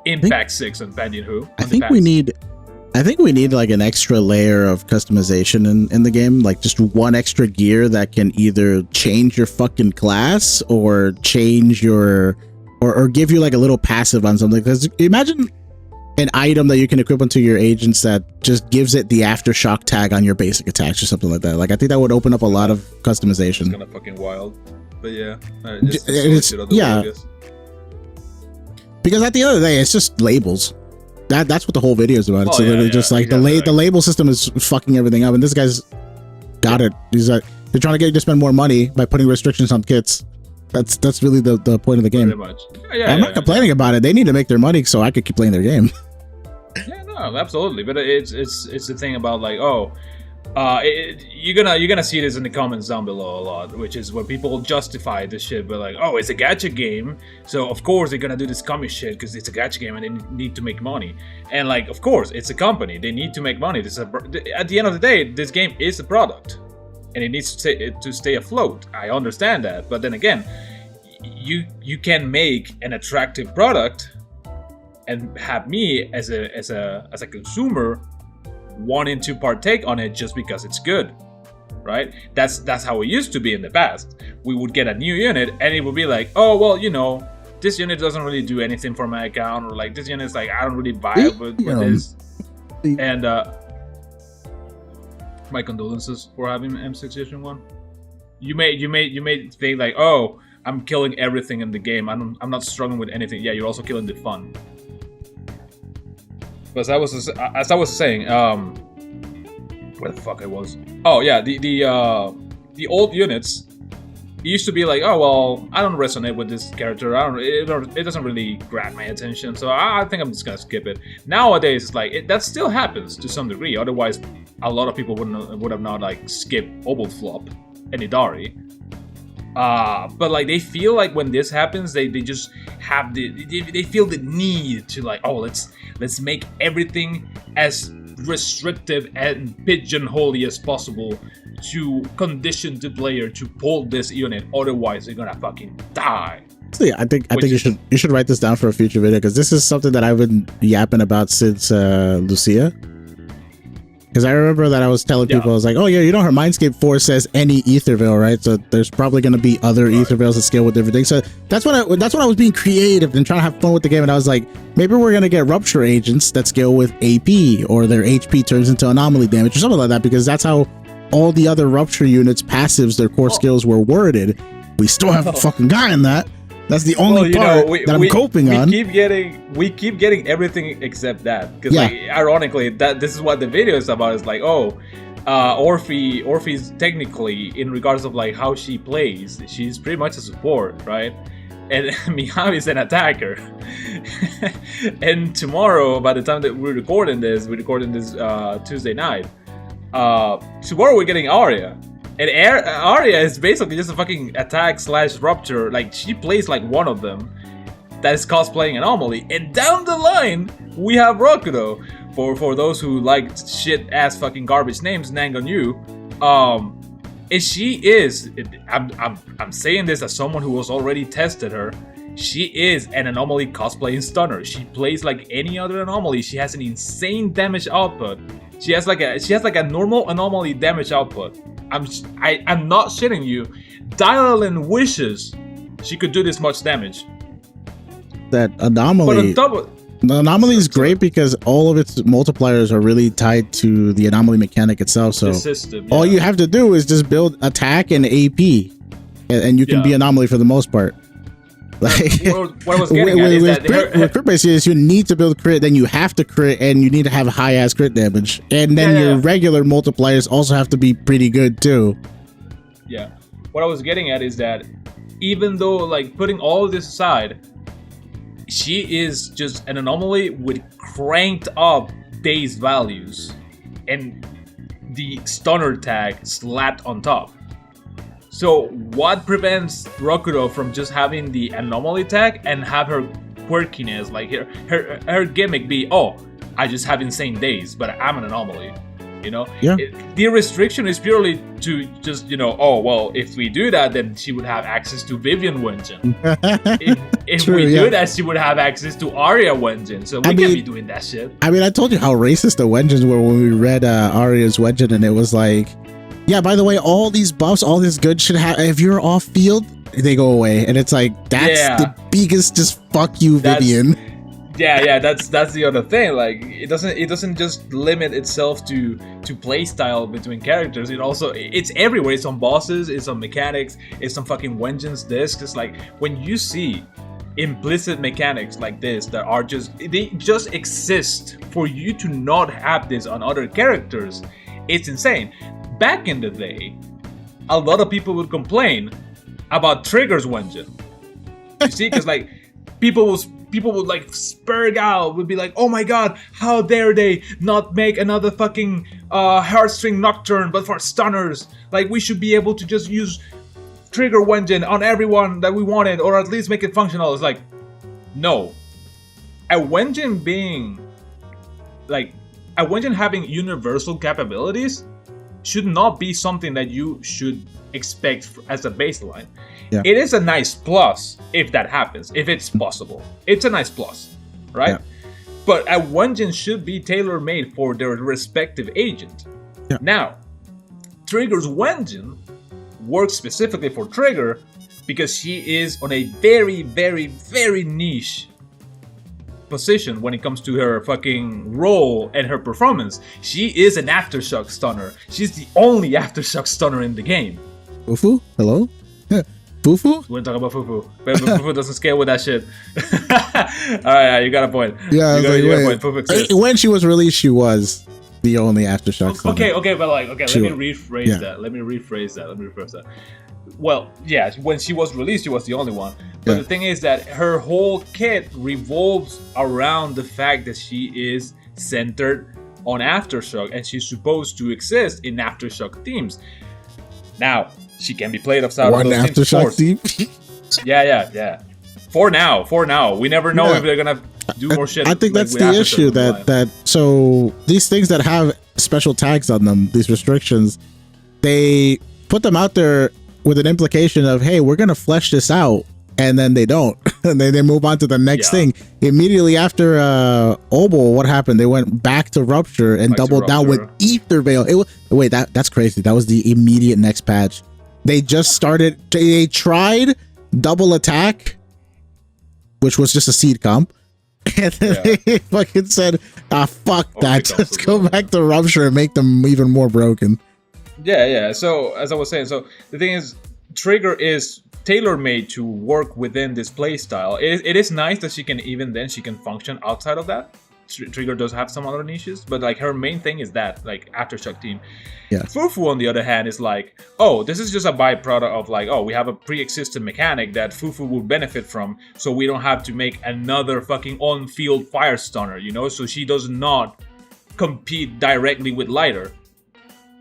Speaker 2: Impact 6 and Pan Yin-Hu.
Speaker 1: I think we need like an extra layer of customization in the game, like just one extra gear that can either change your fucking class or change your or give you like a little passive on something. Because imagine an item that you can equip onto your agents that just gives it the aftershock tag on your basic attacks or something like that. Like I think that would open up a lot of customization.
Speaker 2: It's kind of fucking wild, but yeah,
Speaker 1: Because at the end of the day, it's just labels. That's what the whole video is about. It's literally just like the label system is fucking everything up, and this guy's got it. He's like, they're trying to get you to spend more money by putting restrictions on kits. That's really the point of the game.
Speaker 2: Pretty much.
Speaker 1: I'm not complaining about it. They need to make their money so I could keep playing their game.
Speaker 2: Yeah, no, absolutely. But it's the thing about like, you're gonna see this in the comments down below a lot, which is where people justify this shit by like, oh, it's a gacha game, so of course they're gonna do this commie shit because it's a gacha game and they need to make money. And like, of course, it's a company, they need to make money. At the end of the day, this game is a product, and it needs to stay afloat. I understand that, but then again, you can make an attractive product and have me as a consumer wanting to partake on it just because it's good, right? That's how it used to be in the past. We would get a new unit and it would be like, oh well, this unit doesn't really do anything for my account, or like this unit's like I don't really vibe with this. And my condolences for having M6 1. You may think like, oh, I'm killing everything in the game. I'm not struggling with anything. Yeah, you're also killing the fun. But as I was saying, where the fuck I was? Oh yeah, the old units. It used to be like, oh well, I don't resonate with this character. It doesn't really grab my attention, so I think I'm just gonna skip it. Nowadays, it's like that still happens to some degree. Otherwise, a lot of people would have not like skipped Oblflop and Idari. But like they feel like when this happens, they just have they feel the need to like, oh let's make everything as restrictive and pigeonholey as possible to condition the player to pull this unit, otherwise they're gonna fucking die.
Speaker 1: So yeah, I think you should write this down for a future video, because this is something that I've been yapping about since Lucia. Because I remember that I was telling people, I was like, oh yeah, her Mindscape 4 says any Etherville, right? So there's probably going to be other Ethervilles that scale with different things. So that's when I was being creative and trying to have fun with the game. And I was like, maybe we're going to get Rupture agents that scale with AP, or their HP turns into anomaly damage or something like that, because that's how all the other Rupture units' passives, their core skills were worded. We still haven't fucking gotten that. That's the only part that I'm coping on.
Speaker 2: We keep getting everything except that. Because like, ironically, this is what the video is about. It's like, oh, Orphe's technically, in regards of like how she plays, she's pretty much a support, right? And Miyavi's an attacker. And tomorrow, by the time that we're recording this Tuesday night. Tomorrow we're getting Arya. And Arya is basically just a fucking attack/rupture. Like, she plays like one of them that is cosplaying Anomaly. And down the line, we have Rokuro. For those who like shit-ass fucking garbage names, Nangonyu. And she is, I'm saying this as someone who has already tested her. She is an Anomaly cosplaying stunner. She plays like any other Anomaly. She has an insane damage output. She has like a normal Anomaly damage output. I'm not shitting you. Dylan wishes she could do this much damage.
Speaker 1: That Anomaly. The Anomaly is great because all of its multipliers are really tied to the Anomaly mechanic itself. So all you have to do is just build attack and AP, and you can be Anomaly for the most part. Like,
Speaker 2: what I was getting at is that
Speaker 1: with crit base is you need to build crit, then you have to crit, and you need to have high ass crit damage, and then your regular multipliers also have to be pretty good too.
Speaker 2: Yeah, what I was getting at is that even though, like, putting all of this aside, she is just an Anomaly with cranked up base values and the stunner tag slapped on top. So what prevents Rokuro from just having the Anomaly tag and have her quirkiness, like her gimmick be, oh, I just have insane days, but I'm an Anomaly, Yeah. The restriction is purely to just, oh, well, if we do that, then she would have access to Vivian Wenjin. if we do that, she would have access to Arya Wenjin. So we can't be doing that shit.
Speaker 1: I mean, I told you how racist the Wenjins were when we read Arya's Wenjin, and it was like, yeah, by the way, all these buffs, all this good shit, if you're off field, they go away. And it's like, that's the biggest just fuck you, Vivian.
Speaker 2: That's the other thing. Like, it doesn't just limit itself to play style between characters. It's everywhere. It's on bosses, it's on mechanics, it's on fucking Wenjin's disc. It's like, when you see implicit mechanics like this that are they just exist for you to not have this on other characters, it's insane. Back in the day, a lot of people would complain about Trigger's Wenjin. You see, because like people would like spurg out, would be like, oh my god, how dare they not make another fucking Heartstring Nocturne but for stunners? Like, we should be able to just use Trigger Wenjin on everyone that we wanted, or at least make it functional. It's like, no. A Wenjin having universal capabilities should not be something that you should expect as a baseline. Yeah. It is a nice plus if that happens, if it's possible. It's a nice plus, right? But a Wenjin should be tailor-made for their respective agent.
Speaker 1: Yeah.
Speaker 2: Now, Trigger's Wenjin works specifically for Trigger because she is on a very, very, very niche position when it comes to her fucking role and her performance. She is an aftershock stunner. She's the only aftershock stunner in the game.
Speaker 1: Fufu? Hello? Fufu?
Speaker 2: We want to talk about Fufu. But Fufu doesn't scale with that shit. Alright, you got a point.
Speaker 1: Yeah,
Speaker 2: you got a point. Fufu
Speaker 1: wait.
Speaker 2: exists.
Speaker 1: When she was released, she was the only aftershock stunner.
Speaker 2: Okay, but like, okay,
Speaker 1: She
Speaker 2: let me
Speaker 1: was.
Speaker 2: rephrase
Speaker 1: Yeah.
Speaker 2: that. Let me rephrase that. Well, yeah, when she was released, she was the only one. But
Speaker 1: Yeah.
Speaker 2: the thing is that her whole kit revolves around the fact that she is centered on Aftershock and she's supposed to exist in Aftershock teams. Now, she can be played outside
Speaker 1: One
Speaker 2: of those teams, of
Speaker 1: aftershock
Speaker 2: course.
Speaker 1: team?
Speaker 2: Yeah. For now. We never know
Speaker 1: Yeah.
Speaker 2: if they're gonna do more shit.
Speaker 1: I think
Speaker 2: like,
Speaker 1: that's
Speaker 2: with
Speaker 1: the
Speaker 2: Aftershock
Speaker 1: issue
Speaker 2: down the line.
Speaker 1: that so these things that have special tags on them, these restrictions, they put them out there with an implication of, hey, we're gonna flesh this out, and then they don't. And they move on to the next
Speaker 2: Yeah.
Speaker 1: thing. Immediately after Obel, what happened? They went back to Rupture and
Speaker 2: Back to
Speaker 1: doubled down with
Speaker 2: Rupture.
Speaker 1: Ether Veil. It was, wait, that's crazy. That was the immediate next patch. They just started, they tried double attack, which was just a seed comp. And then
Speaker 2: Yeah.
Speaker 1: they fucking said, fuck
Speaker 2: Oh,
Speaker 1: that.
Speaker 2: seed
Speaker 1: Let's
Speaker 2: comps
Speaker 1: go
Speaker 2: as well.
Speaker 1: back to Rupture and make them even more broken.
Speaker 2: Yeah. So, as I was saying, so the thing is, Trigger is tailor-made to work within this playstyle. It is nice that she can function outside of that. Trigger does have some other niches, but like her main thing is that, like, Aftershock team.
Speaker 1: Yeah.
Speaker 2: Fufu, on the other hand, is like, oh, this is just a byproduct of like, oh, we have a pre-existing mechanic that Fufu will benefit from, so we don't have to make another fucking on-field fire stunner, you know? So she does not compete directly with Lighter.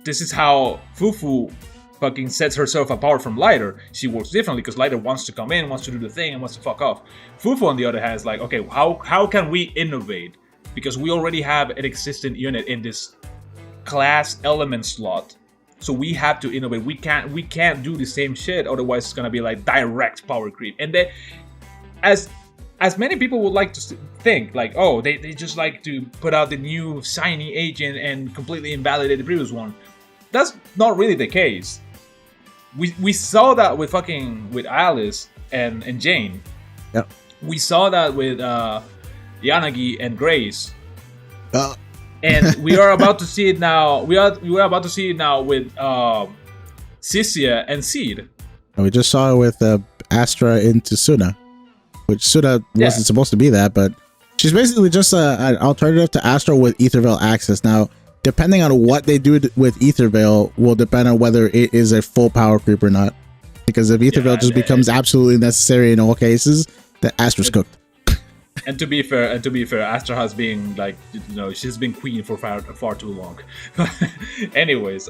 Speaker 2: This is how Fufu fucking sets herself apart from Lighter. She works differently because Lighter wants to come in, wants to do the thing, and wants to fuck off. Fufu, on the other hand, is like, okay, how can we innovate? Because we already have an existing unit in this class element slot, so we have to innovate. We can't do the same shit, otherwise it's gonna be like direct power creep. And then, as many people would like to think, like, oh, they just like to put out the new shiny agent and completely invalidate the previous one. That's not really the case. We saw that with Alice and Jane.
Speaker 1: Yep.
Speaker 2: We saw that with Yanagi and Grace.
Speaker 1: Uh,
Speaker 2: And we are about to see it now. We are about to see it now with Sisia and Seed.
Speaker 1: And we just saw it with Astra into Suna, which Suna wasn't supposed to be that, but she's basically just an alternative to Astra with Ether Veil access. Now, depending on what they do with Ether Veil will depend on whether it is a full power creep or not. Because if Ether Veil just becomes absolutely necessary in all cases, then Astra's cooked.
Speaker 2: And to be fair, Astra has been like, you know, she's been queen for far too long. Anyways,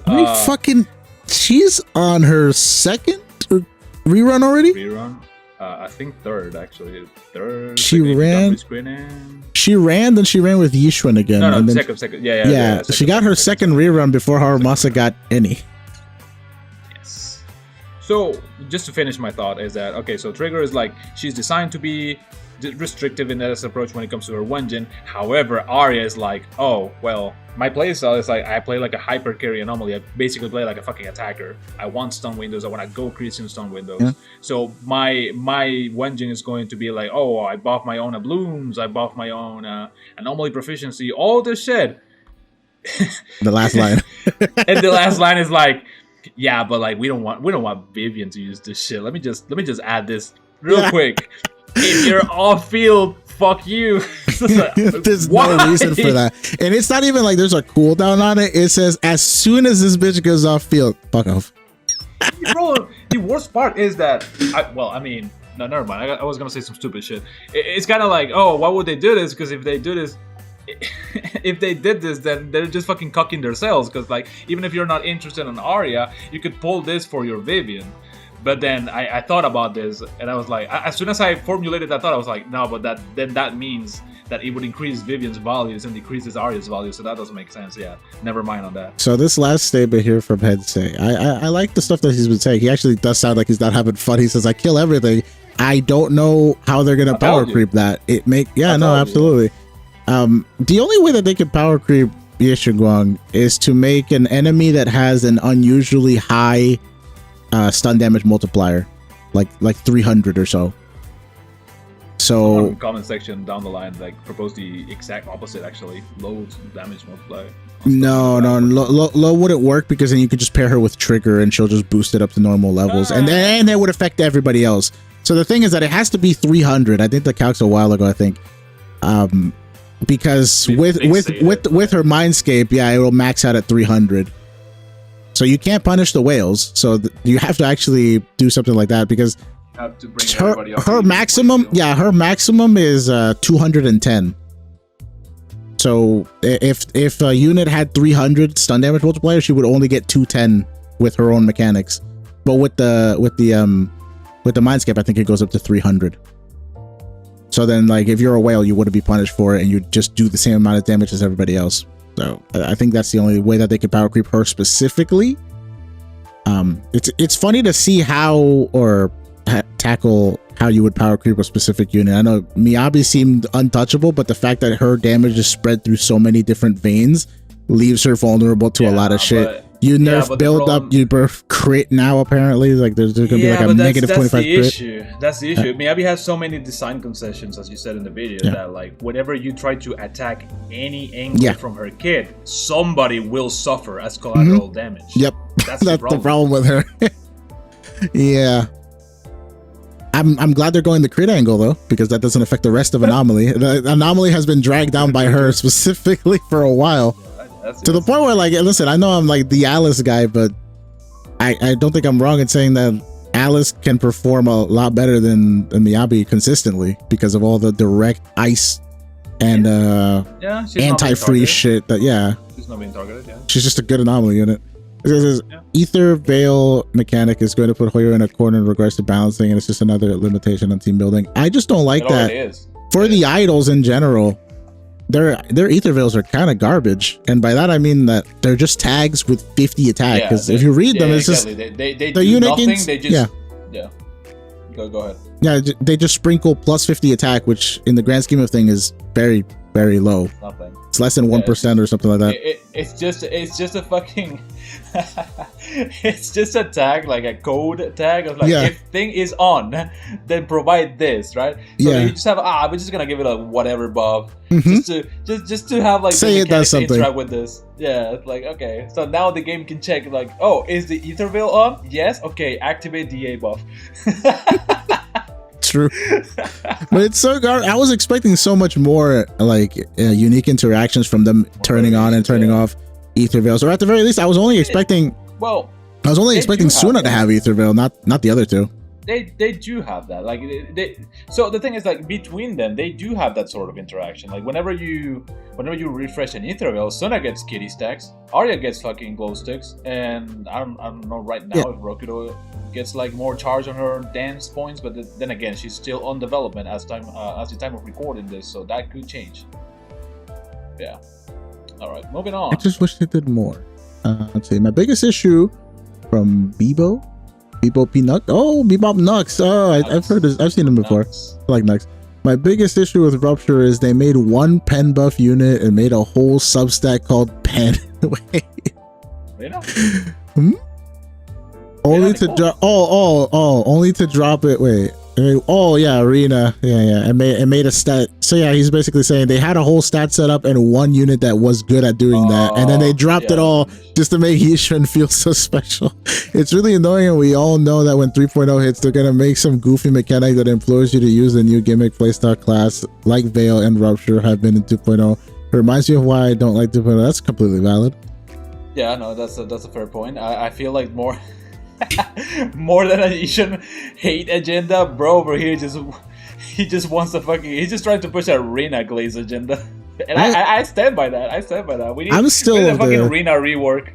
Speaker 1: she's on her second rerun already?
Speaker 2: rerun. I think third actually. Third.
Speaker 1: She
Speaker 2: second,
Speaker 1: ran-
Speaker 2: screening.
Speaker 1: She ran with Yishuan again.
Speaker 2: No,
Speaker 1: and then,
Speaker 2: second. Yeah.
Speaker 1: she got her second rerun before Haramasa got any.
Speaker 2: Yes. So, just to finish my thought is that, okay, so Trigger is like, she's designed to be restrictive in that approach when it comes to her Wenjin. However, Arya is like, oh, well, my playstyle is like, I play like a hyper carry anomaly. I basically play like a fucking attacker. I want stun windows. I want to go crease in stun windows.
Speaker 1: Yeah.
Speaker 2: So my Wenjin is going to be like, oh, I buff my own blooms. I buff my own anomaly proficiency. All this shit.
Speaker 1: The last line.
Speaker 2: And the last line is like, yeah, but like we don't want Vivian to use this shit. Let me just add this real quick. If you're off field, fuck you.
Speaker 1: There's no reason for that. And it's not even like there's a cooldown on it. It says as soon as this bitch goes off field, fuck off.
Speaker 2: Bro, the worst part is that no, never mind. I was gonna say some stupid shit. It's kind of like, oh, why would they do this? Because if they do this, if they did this, then they're just fucking cucking themselves. Because like, even if you're not interested in Arya, you could pull this for your Vivian. But then I thought about this, and I was like, as soon as I formulated that thought, I was like, no, but that means that it would increase Vivian's values and decreases Arya's values, so that doesn't make sense. Yeah, never mind on that.
Speaker 1: So this last statement here from Headsay, I like the stuff that he's been saying. He actually does sound like he's not having fun. He says, I kill everything. I don't know how they're gonna power creep that. Absolutely. The only way that they could power creep Yeshiguang is to make an enemy that has an unusually high stun damage multiplier, like 300 or so. So
Speaker 2: comment section down the line, like propose the exact opposite. Actually, low damage multiplier.
Speaker 1: no, low wouldn't work because then you could just pair her with Trigger and she'll just boost it up to normal levels, and then it would affect everybody else. So the thing is that it has to be 300. I did the calcs a while ago, I think, because with her Mindscape, yeah, it will max out at 300. So you can't punish the whales. So you have to actually do something like that because
Speaker 2: have to bring everybody up
Speaker 1: her maximum, yeah, her maximum is 210. So if a unit had 300 stun damage multiplier, she would only get 210 with her own mechanics. But with the Mindscape, I think it goes up to 300. So then, like, if you're a whale, you wouldn't be punished for it, and you just do the same amount of damage as everybody else. So I think that's the only way that they could power creep her specifically. It's funny to see how or tackle how you would power creep a specific unit. I know Miyabi seemed untouchable, but the fact that her damage is spread through so many different veins leaves her vulnerable to a lot of shit. You nerf build up, you nerf crit now, apparently. Like, there's gonna be like a negative 25 crit.
Speaker 2: That's the issue. Miyabi has so many design concessions, as you said in the video, that, like, whenever you try to attack any angle from her kit, somebody will suffer as collateral damage.
Speaker 1: Yep.
Speaker 2: That's the
Speaker 1: problem with her. Yeah. I'm glad they're going the crit angle, though, because that doesn't affect the rest of Anomaly. The Anomaly has been dragged down by her specifically for a while. To the point where, like, listen, I know I'm like the Alice guy, but I don't think I'm wrong in saying that Alice can perform a lot better than Miyabi consistently because of all the direct ice and anti-freeze shit that,
Speaker 2: she's not being targeted,
Speaker 1: she's just a good Anomaly unit. Ether Veil mechanic is going to put Hoyo in a corner in regards to balancing, and it's just another limitation on team building. I just don't like that. For the idols in general, their Ether Veils are kind of garbage, and by that I mean that they're just tags with 50 attack. Because if you read them, it's just
Speaker 2: they
Speaker 1: the
Speaker 2: do
Speaker 1: unit
Speaker 2: nothing.
Speaker 1: gains,
Speaker 2: They just Go ahead.
Speaker 1: Yeah, they just sprinkle plus 50 attack, which in the grand scheme of things is very, very low.
Speaker 2: Nothing.
Speaker 1: It's less than 1% or something like that.
Speaker 2: It's just a fucking it's just a tag, like a code tag of like, if thing is on, then provide this, right? So you just have we're just gonna give it a whatever buff, just to have like
Speaker 1: say
Speaker 2: the
Speaker 1: it does something.
Speaker 2: interact with this. Yeah, it's like, okay, so now the game can check, like, oh, is the Ether Veil on? Yes, okay, activate DA buff.
Speaker 1: True. But it's so I was expecting so much more, like, unique interactions from them turning on and turning off Ether Veils, or at the very least I was only expecting Suna to have Ether Veil, not the other two.
Speaker 2: They do have that, like, so the thing is, like, between them they do have that sort of interaction. Like, whenever you refresh an Ether Veil, Suna gets kitty stacks, Arya gets fucking glow sticks, and I don't know right now if Rokudo gets like more charge on her dance points, but then again, she's still on development as the time of recording this, so that could change. Yeah. All right, moving on.
Speaker 1: I just wish they did more. Let's see. My biggest issue from Bebo P-Nux. Oh, Bebop Nux. Oh, I've heard this. I've seen him before. I like Nux. My biggest issue with Rupture is they made one pen buff unit and made a whole substack called Pen. Wait. Only to drop. Only to drop it. Wait. Oh yeah, Arena. Yeah. It made a stat. So yeah, he's basically saying they had a whole stat set up and one unit that was good at doing that, and then they dropped it all just to make Yishun feel so special. It's really annoying, and we all know that when 3.0 hits, they're gonna make some goofy mechanic that implores you to use the new gimmick playstyle class, like Veil and Rupture have been in 2.0. It reminds me of why I don't like 2.0. That's completely valid.
Speaker 2: Yeah, no, that's a fair point. I feel like more than an Ishan hate agenda, bro, over here he just wants to fucking, he's just trying to push a Arena Glaze agenda. And I stand by that. We need a fucking Arena rework.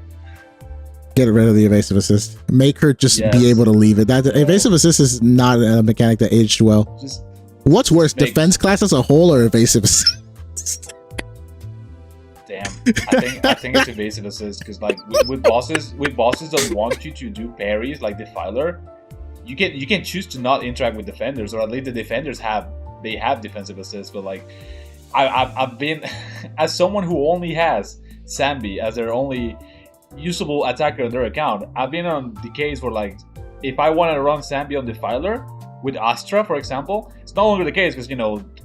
Speaker 1: Get rid of the evasive assist. Make her just be able to leave it. That evasive assist is not a mechanic that aged well. What's worse, defense class as a whole or evasive assist?
Speaker 2: Damn, I think it's evasive assist, because like with bosses that want you to do parries like Defiler, you can choose to not interact with defenders, or at least the defenders have defensive assist, but like I've been as someone who only has Sambi as their only usable attacker on their account. I've been on the case where like if I want to run Sambi on Defiler with Astra, for example, it's no longer the case because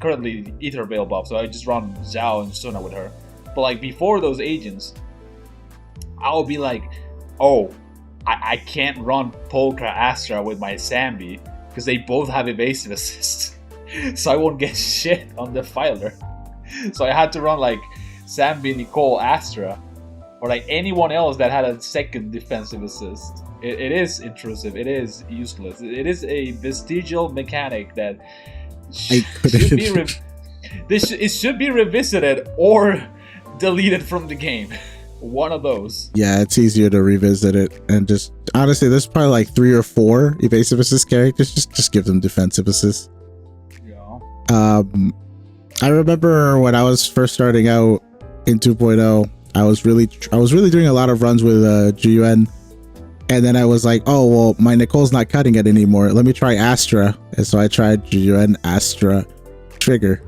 Speaker 2: currently Ether Veil buff, so I just run Zhao and Suna with her. But like before those agents, I'll be like, oh, I can't run Polka Astra with my Sambi because they both have evasive assist, so I won't get shit on Defiler. So I had to run like Sambi, Nicole, Astra, or like anyone else that had a second defensive assist. It is intrusive. It is useless. It is a vestigial mechanic that it should be revisited or deleted from the game. One of those.
Speaker 1: Yeah, it's easier to revisit it and just honestly, there's probably like 3 or 4 evasive assist characters. Just give them defensive assist.
Speaker 2: Yeah.
Speaker 1: I remember when I was first starting out in 2.0, I was really doing a lot of runs with GUN. And then I was like, oh, well, my Nicole's not cutting it anymore. Let me try Astra. And so I tried GUN, Astra, Trigger.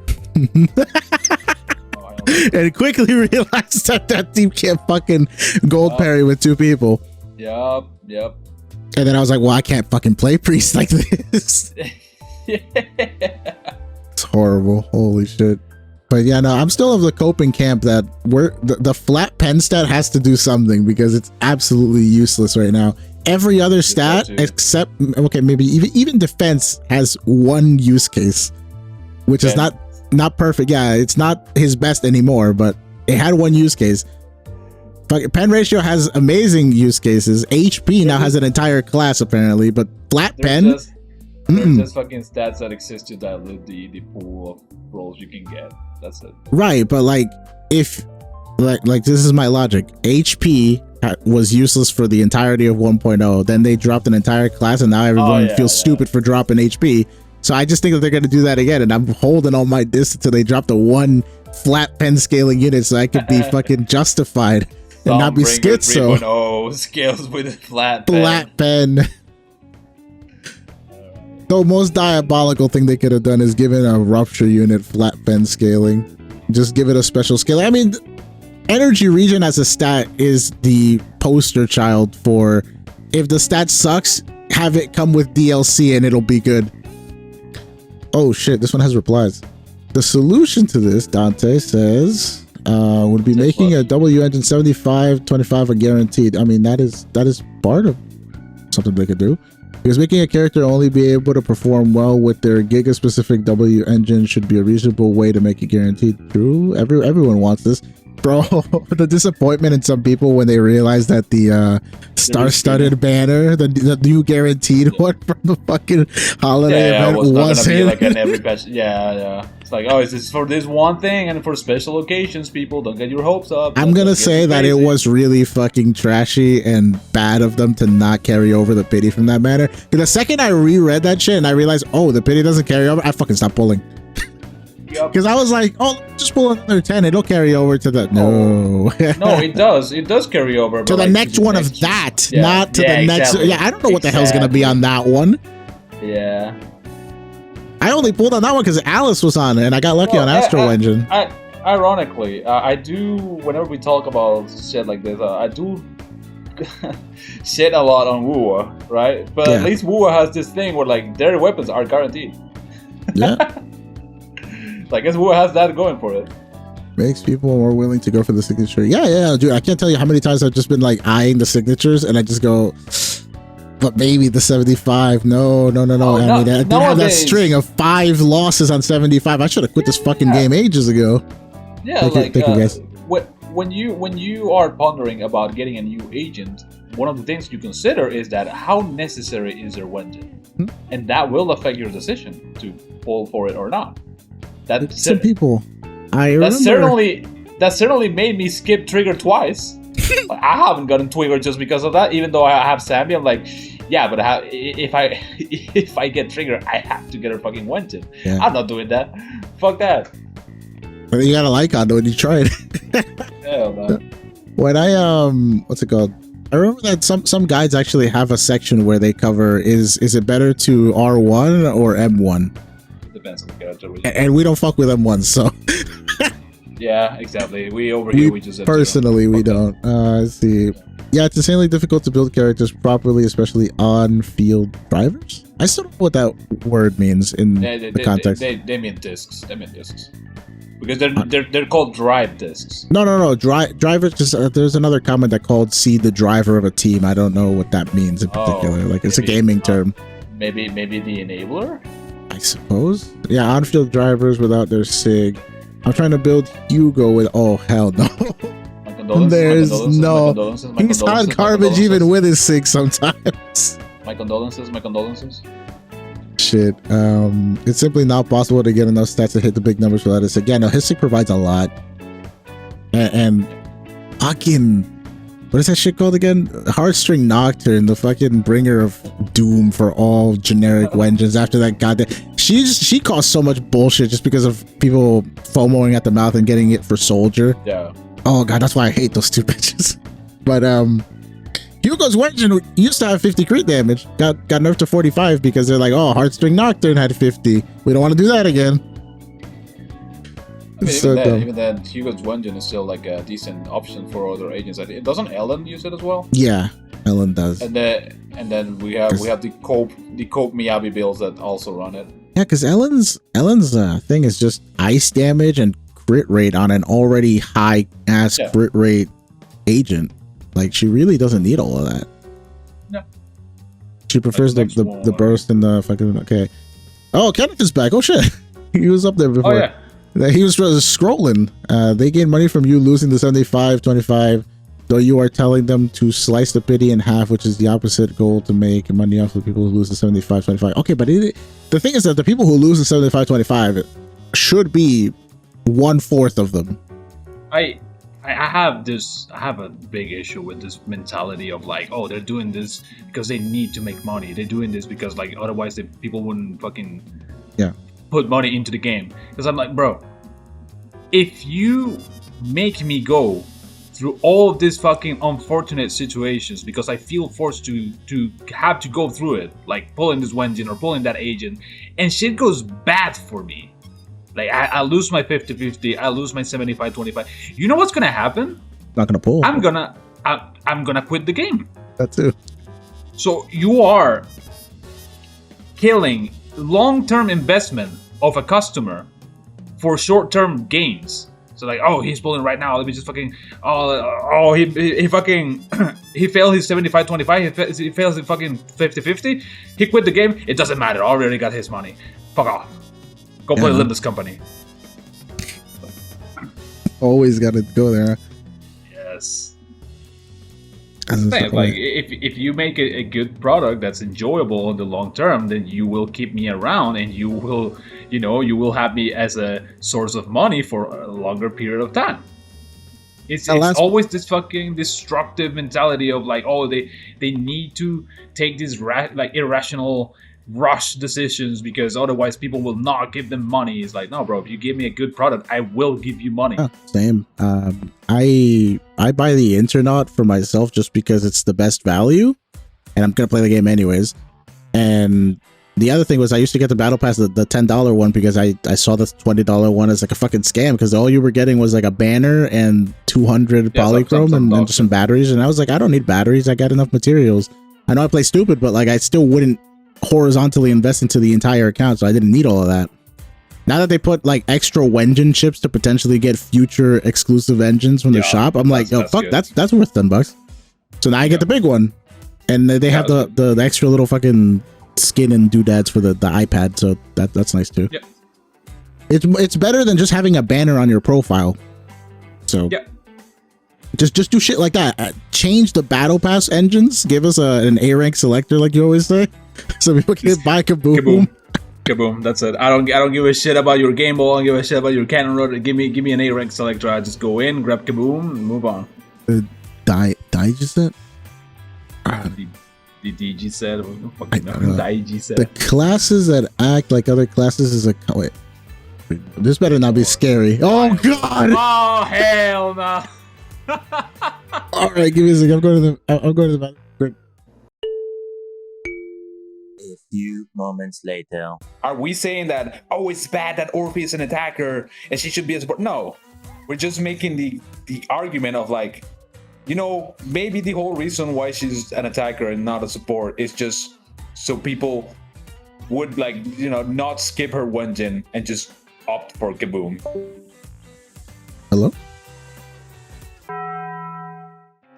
Speaker 1: And quickly realized that team can't fucking gold parry with 2 people.
Speaker 2: Yep.
Speaker 1: And then I was like, well, I can't fucking play Priest like this. It's horrible. Holy shit. But yeah, no, I'm still of the coping camp that the flat pen stat has to do something because it's absolutely useless right now. Every other stat except, okay, maybe even defense has one use case, which is not perfect. Yeah, it's not his best anymore, but it had one use case. Pen ratio has amazing use cases. HP now has an entire class apparently, but flat pen.
Speaker 2: There's just fucking stats that exist to dilute the pool of rolls you can get. That's it.
Speaker 1: Right, but like if like this is my logic. HP was useless for the entirety of 1.0. Then they dropped an entire class, and now everyone feels stupid for dropping HP. So I just think that they're going to do that again, and I'm holding all my disc until they drop the one flat pen scaling unit, so I could be fucking justified and not be schizo.
Speaker 2: 3.0 scales with flat
Speaker 1: pen. The most diabolical thing they could have done is given a rupture unit flat pen scaling. Just give it a special scale. I mean, energy regen as a stat is the poster child for if the stat sucks, have it come with DLC and it'll be good. Oh shit, this one has replies. The solution to this, Dante says, would be making a W engine 75-25 a guaranteed. I mean, that is part of something they could do. Because making a character only be able to perform well with their Giga-specific W engine should be a reasonable way to make it guaranteed. True, everyone wants this. Bro, the disappointment in some people when they realize that the star-studded banner, the new guaranteed one from the fucking holiday event wasn't.
Speaker 2: Like an every patch. Yeah. It's like, oh, is this for this one thing and for special occasions, people? Don't get your hopes up.
Speaker 1: I'm gonna say that it was really fucking trashy and bad of them to not carry over the pity from that banner. Because the second I reread that shit and I realized, oh, the pity doesn't carry over, I fucking stopped pulling. Because I was like, oh, just pull another 10, it'll carry over to the no.
Speaker 2: No, it does carry over
Speaker 1: to the next one of that, not to the next. Yeah, I don't know what the hell's gonna be on that one.
Speaker 2: Yeah,
Speaker 1: I only pulled on that one because Alice was on it, and I got lucky on Astro Engine.
Speaker 2: Ironically, I do. Whenever we talk about shit like this, I do shit a lot on Wuwa, right? But at least Wuwa has this thing where like their weapons are guaranteed.
Speaker 1: Yeah.
Speaker 2: I guess Wuwa has that going for it.
Speaker 1: Makes people more willing to go for the signature. Yeah, dude. I can't tell you how many times I've just been like eyeing the signatures, and I just go, but maybe the 75. No. I mean, I didn't have that string of 5 losses on 75. I should have quit this fucking game ages ago.
Speaker 2: Yeah, thank you guys. When you are pondering about getting a new agent, one of the things you consider is that how necessary is their engine, and that will affect your decision to pull for it or not.
Speaker 1: Some people,
Speaker 2: that certainly made me skip Trigger twice. I haven't gotten Trigger just because of that. Even though I have Sammy, I'm like, yeah, but if I get Trigger, I have to get her fucking Wenton. Yeah. I'm not doing that. Fuck that.
Speaker 1: But you got a Lycon though, and you tried.
Speaker 2: Hell no.
Speaker 1: When I what's it called? I remember that some guides actually have a section where they cover is it better to R1 or M1?
Speaker 2: depends on the character.
Speaker 1: And we don't fuck with them once, so
Speaker 2: Yeah, exactly. We over here, we just
Speaker 1: personally we don't. Let's see. Yeah, it's insanely difficult to build characters properly, especially on-field drivers. I still don't know what that word means in the context.
Speaker 2: They mean discs. They mean discs. Because they're called drive discs.
Speaker 1: No. Drivers. Just there's another comment that called "see the driver of a team." I don't know what that means in particular. Like it's a gaming term.
Speaker 2: Maybe the enabler.
Speaker 1: I suppose. Yeah, on-field drivers without their sig. I'm trying to build Hugo with. Oh hell no. There's no. He's on garbage even with his sig sometimes.
Speaker 2: My condolences.
Speaker 1: Shit. It's simply not possible to get enough stats to hit the big numbers without his sig. Yeah, no, his sig provides a lot. And fucking, what is that shit called again? Heartstring Nocturne, the fucking bringer of doom for all generic wengens after that goddamn. She caused so much bullshit just because of people FOMOing at the mouth and getting it for Soldier.
Speaker 2: Yeah.
Speaker 1: Oh god, that's why I hate those two bitches. But Hugo's Wengen used to have 50 crit damage. Got nerfed to 45 because they're like, oh, Heartstring Nocturne had 50. We don't want to do that again.
Speaker 2: I mean, even then, Hugo's Wengen is still like a decent option for other agents. Doesn't Ellen use it as well?
Speaker 1: Yeah, Ellen does.
Speaker 2: And then we have the cope Miyabi builds that also run it.
Speaker 1: Yeah, because Ellen's thing is just ice damage and crit rate on an already high ass crit rate agent. Like she really doesn't need all of that.
Speaker 2: No.
Speaker 1: She prefers the burst and the fucking okay. Oh, Kenneth is back. Oh shit. He was up there before.
Speaker 2: Oh yeah.
Speaker 1: He was scrolling. They gain money from you losing the 75-25, though you are telling them to slice the pity in half, which is the opposite goal to make money off the people who lose the 75-25. Okay, but the thing is that the people who lose the 75-25 should be 1/4 of them.
Speaker 2: I have a big issue with this mentality of like, oh, they're doing this because they need to make money. They're doing this because like otherwise people wouldn't fucking put money into the game. Because I'm like, bro, if you make me go through all of these fucking unfortunate situations because I feel forced to have to go through it, like pulling this Wenjin or pulling that agent, and shit goes bad for me. Like, I lose my 50-50, I lose my 75-25. You know what's gonna happen?
Speaker 1: Not gonna pull.
Speaker 2: I'm gonna quit the game.
Speaker 1: That too.
Speaker 2: So you are killing long-term investment of a customer for short-term gains. So like, oh, he's pulling right now. Let me just fucking, he fucking, he failed his 75-25. He fails his fucking 50-50. He quit the game. It doesn't matter. I already got his money. Fuck off. Go play Olympus Company.
Speaker 1: Always got to go there.
Speaker 2: Yes. That's the thing. Like, if you make a good product that's enjoyable in the long term, then you will keep me around, and you will have me as a source of money for a longer period of time. It's always this fucking destructive mentality of like, oh, they need to take these irrational rush decisions because otherwise people will not give them money. It's like, no, bro, if you give me a good product, I will give you money.
Speaker 1: Same. I buy the Internaut for myself just because it's the best value, and I'm gonna play the game anyways. And the other thing was I used to get the battle pass, the $10 one, because I saw the $20 one as like a fucking scam, because all you were getting was like a banner and 200 polychrome and just some batteries, and I was like, I don't need batteries, I got enough materials. I know I play stupid, but like I still wouldn't horizontally invest into the entire account, so I didn't need all of that. Now that they put like extra Wenjin chips to potentially get future exclusive engines from the shop, I'm like, oh fuck, that's worth $10. So now I get the big one, and they have the extra little fucking skin and doodads for the iPad, so that's nice too.
Speaker 2: Yep.
Speaker 1: It's better than just having a banner on your profile. So just do shit like that. Change the battle pass engines. Give us an A rank selector, like you always say, so people can buy Kaboom.
Speaker 2: Kaboom. That's it. I don't give a shit about your game ball. I don't give a shit about your cannon rotor. Give me an A rank selector. I just go in, grab Kaboom, and move on.
Speaker 1: Daiji set.
Speaker 2: The DG set. Daiji set.
Speaker 1: The classes that act like other classes is a wait. This better not be scary. Oh god.
Speaker 2: Oh hell no.
Speaker 1: All right, give me a second. I'm going to the bathroom.
Speaker 7: A few moments later.
Speaker 3: Are we saying that, oh, it's bad that Orphe is an attacker and she should be a support? No. We're just making the argument of like, you know, maybe the whole reason why she's an attacker and not a support is just so people would like, you know, not skip her one gen and just opt for Kaboom.
Speaker 1: Hello?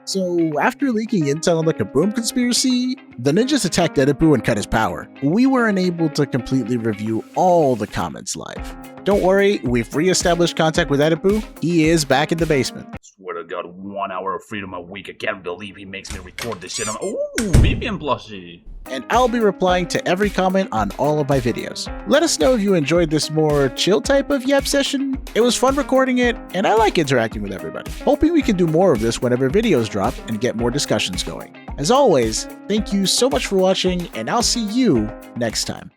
Speaker 1: So, after leaking intel on the Kaboom conspiracy, the ninjas attacked Editboo and cut his power. We weren't able to completely review all the comments live. Don't worry, we've re-established contact with Editboo. He is back in the basement.
Speaker 4: Swear to God, 1 hour of freedom a week. I can't believe he makes me record this shit on. Ooh, Vivian plushie.
Speaker 1: And I'll be replying to every comment on all of my videos. Let us know if you enjoyed this more chill type of Yap session. It was fun recording it, and I like interacting with everybody. Hoping we can do more of this whenever videos drop and get more discussions going. As always, thank you so much for watching, and I'll see you next time.